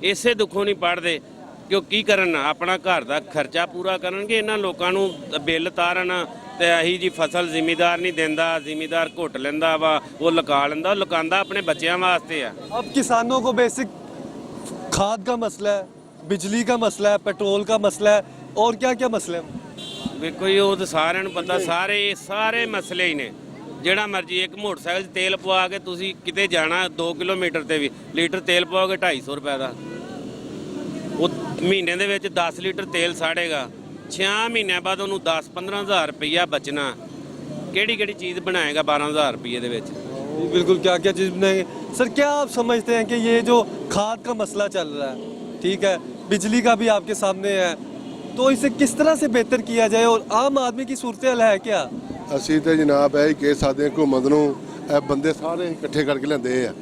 ਇਸੇ ਦੁੱਖੋਂ ਨਹੀਂ ਪੜ੍ਹਦੇ ਕਿ ਉਹ ਕੀ ਕਰਨ, ਆਪਣਾ ਘਰ ਦਾ ਖਰਚਾ ਪੂਰਾ ਕਰਨਗੇ, ਇਹਨਾਂ ਲੋਕਾਂ ਨੂੰ ਬਿੱਲ ਤਾਰਨ ਤੇ ਆਹੀ ਜੀ ਫਸਲ ਜ਼ਿਮੀਦਾਰ ਨਹੀਂ ਦਿੰਦਾ, ਜ਼ਿਮੀਦਾਰ ਘੁੱਟ ਲੈਂਦਾ ਵਾ, ਉਹ ਲਗਾ ਲੈਂਦਾ, ਉਹ ਲਗਾਉਂਦਾ ਆਪਣੇ ਬੱਚਿਆਂ ਵਾਸਤੇ ਆ। अब किसानों को बेसिक खाद का मसला है, बिजली का मसला है, पेट्रोल का मसला है, और क्या क्या मसले हैं? ਵੇਖੋ ਜੀ ਉਹ ਤਾਂ ਸਾਰਿਆਂ ਨੂੰ ਪਤਾ, ਸਾਰੇ ਮਸਲੇ ਹੀ ਨੇ। ਜਿਹੜਾ ਮਰਜੀ ਇੱਕ ਮੋਟਰਸਾਈਕਲ 'ਚ ਤੇਲ ਪਵਾ ਕੇ ਤੁਸੀਂ ਕਿਤੇ ਜਾਣਾ 2 ਕਿਲੋਮੀਟਰ ਤੇ ਵੀ ਲੀਟਰ ਤੇਲ ਪਵਾਓਗੇ 250 ਰੁਪਏ ਦਾ। ਉਹ ਮਹੀਨੇ ਦੇ ਵਿੱਚ 10 ਲੀਟਰ ਤੇਲ ਸਾੜੇਗਾ, 6 ਮਹੀਨਿਆਂ ਬਾਅਦ ਉਹਨੂੰ 10-15 ਹਜ਼ਾਰ ਰੁਪਈਆ ਬਚਣਾ। ਕਿਹੜੀ ਚੀਜ਼ ਬਣਾਏਗਾ 12 ਹਜ਼ਾਰ ਰੁਪਈਏ ਦੇ ਵਿੱਚ? बिल्कुल क्या क्या चीज़ बनाएंगे। सर क्या आप समझते हैं कि ये जो खाद का मसला चल रहा है, ठीक है, बिजली का भी आपके सामने है, तो इसे किस तरह से बेहतर किया जाए और आम आदमी की सूरत हाल है क्या? ਅਸੀਂ ਤੇ ਜਨਾਬ ਇਹ ਹੀ ਕਹਿ ਸਕਦੇ ਹਾਂ ਹੁਕੂਮਤ ਨੂੰ, ਇਹ ਬੰਦੇ ਸਾਰੇ ਇਕੱਠੇ ਕਰਕੇ ਲੈਂਦੇ ਆ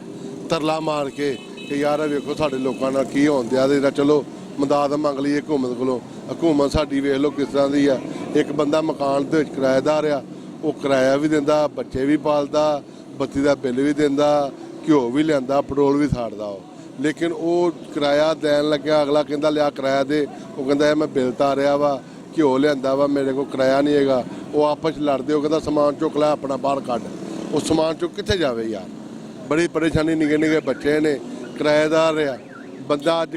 ਤਰਲਾ ਮਾਰ ਕੇ ਕਿ ਯਾਰ ਇਹ ਵੇਖੋ ਸਾਡੇ ਲੋਕਾਂ ਨਾਲ ਕੀ ਹੋਣ ਦਿਆ, ਤੇ ਚਲੋ ਮਦਦ ਮੰਗ ਲਈਏ ਹੁਕੂਮਤ ਕੋਲੋਂ। ਹੁਕੂਮਤ ਸਾਡੀ ਵੇਖ ਲਓ ਕਿਸ ਤਰ੍ਹਾਂ ਦੀ ਆ। ਇੱਕ ਬੰਦਾ ਮਕਾਨ ਦੇ ਵਿੱਚ ਕਿਰਾਏਦਾਰ ਆ, ਉਹ ਕਿਰਾਇਆ ਵੀ ਦਿੰਦਾ, ਬੱਚੇ ਵੀ ਪਾਲਦਾ, ਬੱਤੀ ਦਾ ਬਿੱਲ ਵੀ ਦਿੰਦਾ, ਘਿਓ ਵੀ ਲਿਆਂਦਾ, ਪੈਟਰੋਲ ਵੀ ਸਾੜਦਾ ਉਹ। ਲੇਕਿਨ ਉਹ ਕਿਰਾਇਆ ਦੇਣ ਲੱਗਿਆ ਅਗਲਾ ਕਹਿੰਦਾ ਲਿਆ ਕਿਰਾਇਆ ਦੇ, ਉਹ ਕਹਿੰਦਾ ਮੈਂ ਬਿੱਲ ਤਾਰਿਆ ਵਾ, ਘਿਓ ਲਿਆਂਦਾ ਵਾ, ਮੇਰੇ ਕੋਲ ਕਿਰਾਇਆ ਨਹੀਂ ਹੈਗਾ। ਉਹ ਆਪਸ 'ਚ ਲੜਦੇ, ਉਹ ਕਹਿੰਦਾ ਸਮਾਨ ਚੁੱਕ ਲੈ ਆਪਣਾ ਬਾਹਰ ਕੱਢ। ਉਹ ਸਮਾਨ ਚੁੱਕ ਕਿੱਥੇ ਜਾਵੇ ਯਾਰ? ਬੜੀ ਪਰੇਸ਼ਾਨੀ, ਨਿੱਕੇ ਬੱਚੇ ਨੇ, ਕਿਰਾਏਦਾਰ ਆ ਬੰਦਾ, ਅੱਜ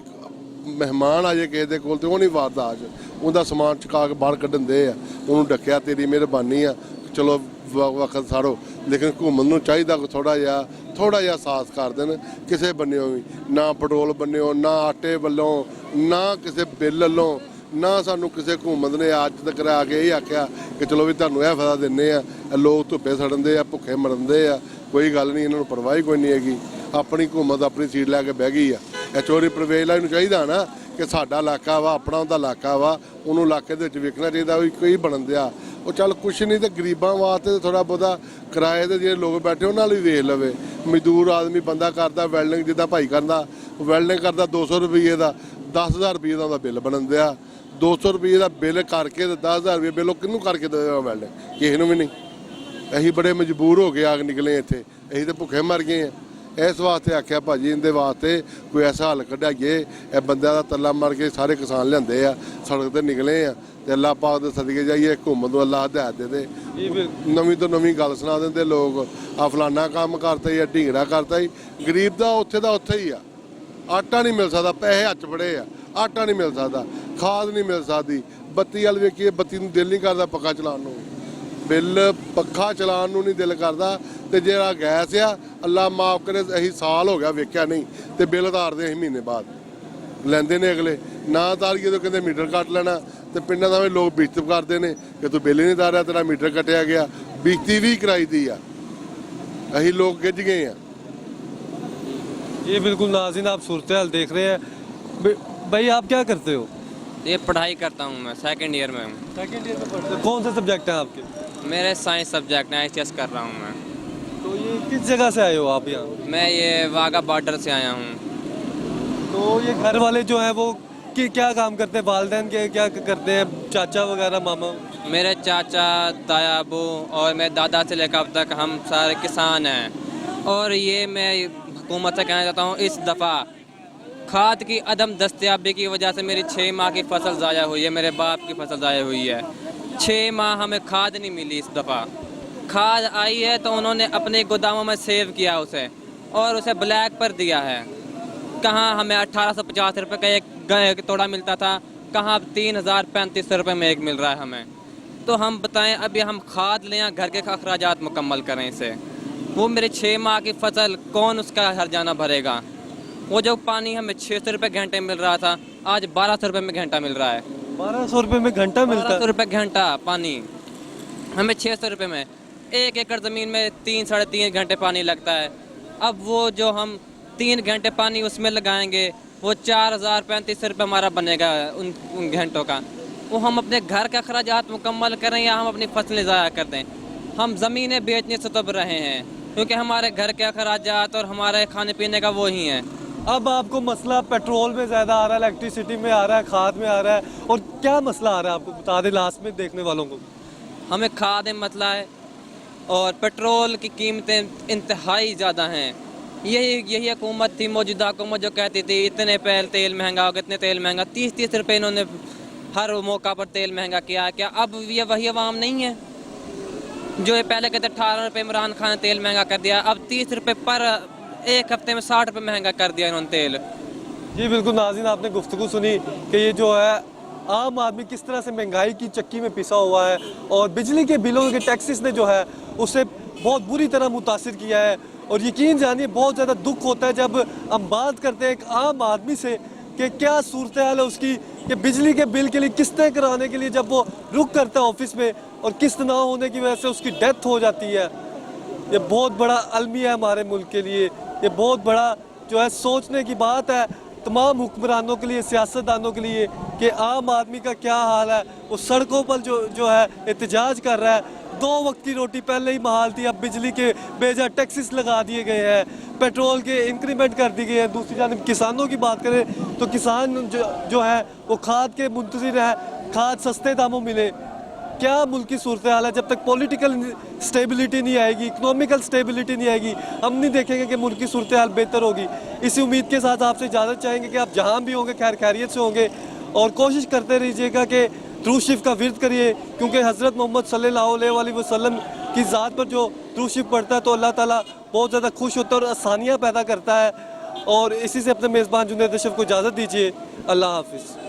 ਮਹਿਮਾਨ ਆ ਜੇ ਕਿਸੇ ਦੇ ਕੋਲ ਤੇ ਉਹ ਨਹੀਂ ਵਾਰਦਾ, ਅੱਜ ਉਹਦਾ ਸਮਾਨ ਚੁਕਾ ਕੇ ਬਾਹਰ ਕੱਢਣ ਦੇ ਆ। ਉਹਨੂੰ ਡੱਕਿਆ, ਤੇਰੀ ਮਿਹਰਬਾਨੀ ਆ, ਚਲੋ ਵਕਤ ਸਾੜੋ। ਲੇਕਿਨ ਹੁਕੂਮਤ ਨੂੰ ਚਾਹੀਦਾ ਕਿ ਥੋੜ੍ਹਾ ਜਿਹਾ ਸਾਥ ਕਰ ਦੇਣ ਕਿਸੇ ਬੰਨਿਓ ਵੀ, ਨਾ ਪੈਟਰੋਲ ਬੰਨਿਓ, ਨਾ ਆਟੇ ਵੱਲੋਂ, ਨਾ ਕਿਸੇ ਬਿੱਲ ਵੱਲੋਂ, ਨਾ ਸਾਨੂੰ ਕਿਸੇ ਹੁਕੂਮਤ ਨੇ ਅੱਜ ਤੱਕ ਆ ਕੇ ਇਹ ਆਖਿਆ ਕਿ ਚਲੋ ਵੀ ਤੁਹਾਨੂੰ ਇਹ ਫਾਇਦਾ ਦਿੰਦੇ ਆ। ਲੋਕ ਧੁੱਪੇ ਸੜਨਦੇ ਆ, ਭੁੱਖੇ ਮਰਨਦੇ ਆ, ਕੋਈ ਗੱਲ ਨਹੀਂ, ਇਹਨਾਂ ਨੂੰ ਪਰਵਾਹ ਹੀ ਕੋਈ ਨਹੀਂ ਹੈਗੀ। ਆਪਣੀ ਹੁਕੂਮਤ ਆਪਣੀ ਸੀਟ ਲੈ ਕੇ ਬਹਿ ਗਈ ਆ। ਇਹ ਚੋਰੀ ਪ੍ਰਵੇਸ਼ ਵਾਲੇ ਨੂੰ ਚਾਹੀਦਾ ਨਾ ਕਿ ਸਾਡਾ ਇਲਾਕਾ ਵਾ, ਆਪਣਾ ਉਹਦਾ ਇਲਾਕਾ ਵਾ, ਉਹਨੂੰ ਇਲਾਕੇ ਦੇ ਵਿੱਚ ਵੇਖਣਾ ਚਾਹੀਦਾ ਵੀ ਕੋਈ ਬਣਨ ਦਿਆ। ਉਹ ਚੱਲ ਕੁਛ ਨਹੀਂ ਤੇ ਗਰੀਬਾਂ ਵਾਸਤੇ ਥੋੜ੍ਹਾ ਬਹੁਤਾ ਕਿਰਾਏ ਦੇ ਜਿਹੜੇ ਲੋਕ ਬੈਠੇ ਉਹਨਾਂ ਨਾਲ ਵੀ ਵੇਖ ਲਵੇ। ਮਜ਼ਦੂਰ ਆਦਮੀ ਬੰਦਾ ਕਰਦਾ ਵੈਲਡਿੰਗ, ਜਿੱਦਾਂ ਭਾਈ ਕਰਦਾ ਵੈਲਡਿੰਗ ਕਰਦਾ 200 ਰੁਪਏ ਦਾ, 10,000 ਰੁਪਏ ਦਾ ਉਹਦਾ ਬਿੱਲ ਬਣਨ ਦਿਆ। 200 ਰੁਪਏ ਦਾ ਬਿੱਲ ਕਰਕੇ ਤੇ 10,000 ਰੁਪਏ ਬਿੱਲ ਉਹ ਕਿਹਨੂੰ ਕਰਕੇ ਦੇਵੇਗਾ ਵੈਲਡਿੰਗ? ਕਿਸੇ ਨੂੰ ਵੀ ਨਹੀਂ। ਅਸੀਂ ਬੜੇ ਮਜਬੂਰ ਹੋ ਕੇ ਆ ਨਿਕਲੇ ਇੱਥੇ, ਅਸੀਂ ਤਾਂ ਭੁੱਖੇ ਮਰ ਗਏ ਹਾਂ। ਇਸ ਵਾਸਤੇ ਆਖਿਆ ਭਾਜੀ ਇਹਦੇ ਵਾਸਤੇ ਕੋਈ ਐਸਾ ਹੱਲ ਕੱਢਾਈਏ। ਇਹ ਬੰਦਿਆਂ ਦਾ ਤੱਲਾ ਮਾਰ ਕੇ ਸਾਰੇ ਕਿਸਾਨ ਲਿਆਂਦੇ ਆ, ਸੜਕ ਤੇ ਨਿਕਲੇ ਆ, ਤੇ ਅੱਲਾਹ ਪਾਕ ਦੇ ਸਦਕੇ ਜਾਈਏ। ਹੁਕੂਮਤ ਨੂੰ ਅੱਲਾਹ ਹਦਾਇਤ ਦੇ ਦੇ, ਨਵੀਂ ਤੋਂ ਨਵੀਂ ਗੱਲ ਸੁਣਾ ਦਿੰਦੇ ਲੋਕ, ਆ ਫਲਾਨਾ ਕੰਮ ਕਰਤਾ ਹੀ, ਆ ਢੀਂਗਰਾ ਕਰਤਾ ਹੀ। ਗਰੀਬ ਦਾ ਉੱਥੇ ਹੀ ਆ। ਆਟਾ ਨਹੀਂ ਮਿਲ ਸਕਦਾ, ਪੈਸੇ ਹੱਥ ਫੜੇ ਆ, ਆਟਾ ਨਹੀਂ ਮਿਲ ਸਕਦਾ, ਖਾਦ ਨਹੀਂ ਮਿਲ ਸਕਦੀ। ਬੱਤੀ ਵੱਲ ਵੇਖੀਏ, ਬੱਤੀ ਨੂੰ ਦਿਲ ਨਹੀਂ ਕਰਦਾ ਪੱਖਾ ਚਲਾਉਣ ਨੂੰ, ਬਿੱਲ ਪੱਖਾ ਚਲਾਉਣ ਨੂੰ ਨਹੀਂ ਦਿਲ ਕਰਦਾ। ਤੇ ਜਿਹੜਾ ਗੈਸ ਆ, ਅੱਲਾ ਮਾਫ ਕਰੇ, ਅਸੀਂ ਸਾਲ ਹੋ ਗਿਆ ਵੇਖਿਆ ਨਹੀਂ, ਤੇ ਬਿੱਲ ਉਤਾਰਦੇ ਅਸੀਂ ਮਹੀਨੇ ਬਾਅਦ ਲੈਂਦੇ ਨੇ ਅਗਲੇ। ਨਾ ਉਤਾਰੀਏ ਤਾਂ ਕਹਿੰਦੇ ਮੀਟਰ ਕੱਟ ਲੈਣਾ। ਤੇ ਪਿੰਡਾਂ ਦਾ ਵੀ ਲੋਕ ਬਿਜਤ ਕਰਦੇ ਨੇ ਕਿ ਤੂੰ ਬਿੱਲ ਹੀ ਨਹੀਂ ਉਤਾਰਿਆ, ਤੇਰਾ ਮੀਟਰ ਕੱਟਿਆ ਗਿਆ। ਬਿਜਤੀ ਵੀ ਕਰਾਈ ਦੀ ਆ, ਅਸੀਂ ਲੋਕ ਗਿੱਝ ਗਏ ਆ। ये बिल्कुल नाज़रीन आप सूरत हाल देख रहे हैं। भाई आप क्या करते हो? ये पढ़ाई करता हूँ मैं, सेकंड ईयर में हूँ। सेकेंड ईयर में पढ़ते हो? कौन से सब्जेक्ट हैं आपके? मेरे साइंस सब्जेक्ट है, एचएस कर रहा हूँ मैं। तो ये किस जगह से आए हो आप यहाँ? मैं ये वाघा बॉर्डर से आया हूँ। तो ये घर वाले जो हैं वो क्या काम करते हैं? वालिदैन के क्या करते हैं? चाचा वगैरह, मामा? मेरे चाचा, ताया, अबू और मेरे दादा से लेकर अब तक हम सारे किसान हैं। और ये मैं हुकूमत से कहना चाहता हूँ, इस दफ़ा खाद की अदम दस्तयाबी की वजह से मेरी 6 माह की फसल ज़ाया हुई है, मेरे बाप की फसल ज़ाया हुई है। 6 माह हमें खाद नहीं मिली। इस दफ़ा खाद आई है तो उन्होंने अपने गोदामों में सेव किया उसे और उसे ब्लैक पर दिया है। कहाँ हमें 1850 रुपये का एक तोड़ा मिलता था, कहाँ अब 3035 रुपये में एक मिल रहा है हमें। तो हम बताएं, अभी हम खाद लें, घर के अखराजात मुकम्मल करें इसे। वो मेरे 6 माह की फसल कौन उसका हर्जाना भरेगा? वो जो पानी हमें 600 रुपये घंटे मिल रहा था, आज 1200 रुपये में घंटा मिल रहा है। 1200 रुपये में घंटा मिलता है? 1200 रुपये घंटा पानी हमें 600 रुपये में। 1 एकड़ ज़मीन में 3-3.5 घंटे पानी लगता है। अब वो जो हम 3 घंटे पानी उसमें लगाएंगे, वो 4035 रुपये हमारा बनेगा उन घंटों का। वो हम अपने घर के अखराजात मुकम्मल करें या हम अपनी फसलें ज़ाया कर दें? हम ज़मीनें बेचने से तब रहे हैं क्योंकि हमारे घर के अखराजात और हमारे खाने पीने का वो ही हैं। अब आपको मसला पेट्रोल में ज़्यादा आ रहा है, इलेक्ट्रिसिटी में आ रहा है, खाद में आ रहा है, और क्या मसला आ रहा है आपको बता दें लास्ट में देखने वालों को। हमें खाद में मसला है और पेट्रोल की कीमतें इंतहाई ज़्यादा हैं। यही हुकूमत थी, मौजूदा हुकूमत, जो कहती थी इतने पे तेल महंगा होगा, इतने तेल महंगा, 30-30 रुपये इन्होंने हर मौका पर तेल महंगा किया। क्या अब ये वही आवाम नहीं है जो ये पहले कहते 18 रुपये इमरान खान ने तेल महंगा कर दिया, अब 30 रुपये पर एक हफ्ते में 60 रुपये महंगा कर दिया इन्होंने तेल। जी बिल्कुल नाज़रीन, आपने गुफ्तगू सुनी कि ये जो है आम आदमी किस तरह से महंगाई की चक्की में पिसा हुआ है, और बिजली के बिलों के टैक्सेस ने जो है उसे बहुत बुरी तरह मुतासिर किया है। और यकीन जानिए बहुत ज़्यादा दुख होता है जब हम बात करते हैं एक आम आदमी से कि क्या सूरत हाल है उसकी, कि बिजली के बिल के लिए किस्तें कराने के लिए जब वो रुक करता है ऑफिस में और किस्त ना होने की वजह से उसकी डेथ हो जाती है। ये बहुत बड़ा अलमिया है हमारे मुल्क के लिए, ये बहुत बड़ा जो है सोचने की बात है तमाम हुक्मरानों के लिए, सियासतदानों के लिए, कि आम आदमी का क्या हाल है। वो सड़कों पर जो है एहतजाज कर रहा है। 2 वक्त की रोटी पहले ही महाल थी, अब बिजली के बेजा टैक्सेस लगा दिए गए हैं, पेट्रोल के इंक्रीमेंट कर दी गई है। दूसरी जानिब किसानों की बात करें तो किसान जो है वो खाद के मुंतज़िर है, खाद सस्ते दामों मिले। क्या मुल्क की सूरत हाल है, जब तक पॉलिटिकल स्टेबिलिटी नहीं आएगी, इकोनॉमिकल स्टेबिलिटी नहीं आएगी, हम नहीं देखेंगे कि मुल्क की सूरत हाल बेहतर होगी। इसी उम्मीद के साथ आपसे इजाज़त चाहेंगे कि आप जहाँ भी होंगे खैर खैरियत से होंगे, और कोशिश करते रहिएगा कि दुरूद शरीफ का विर्द करिए, क्योंकि हज़रत मोहम्मद सल्लल्लाहु अलैहि वसल्लम की ज़ात पर जो दुरूद शरीफ पढ़ता है तो अल्लाह ताला बहुत ज़्यादा खुश होता है और आसानियाँ पैदा करता है। और इसी से अपने मेज़बान जुनैद अशरफ को इजाज़त दीजिए। अल्लाह हाफिज़।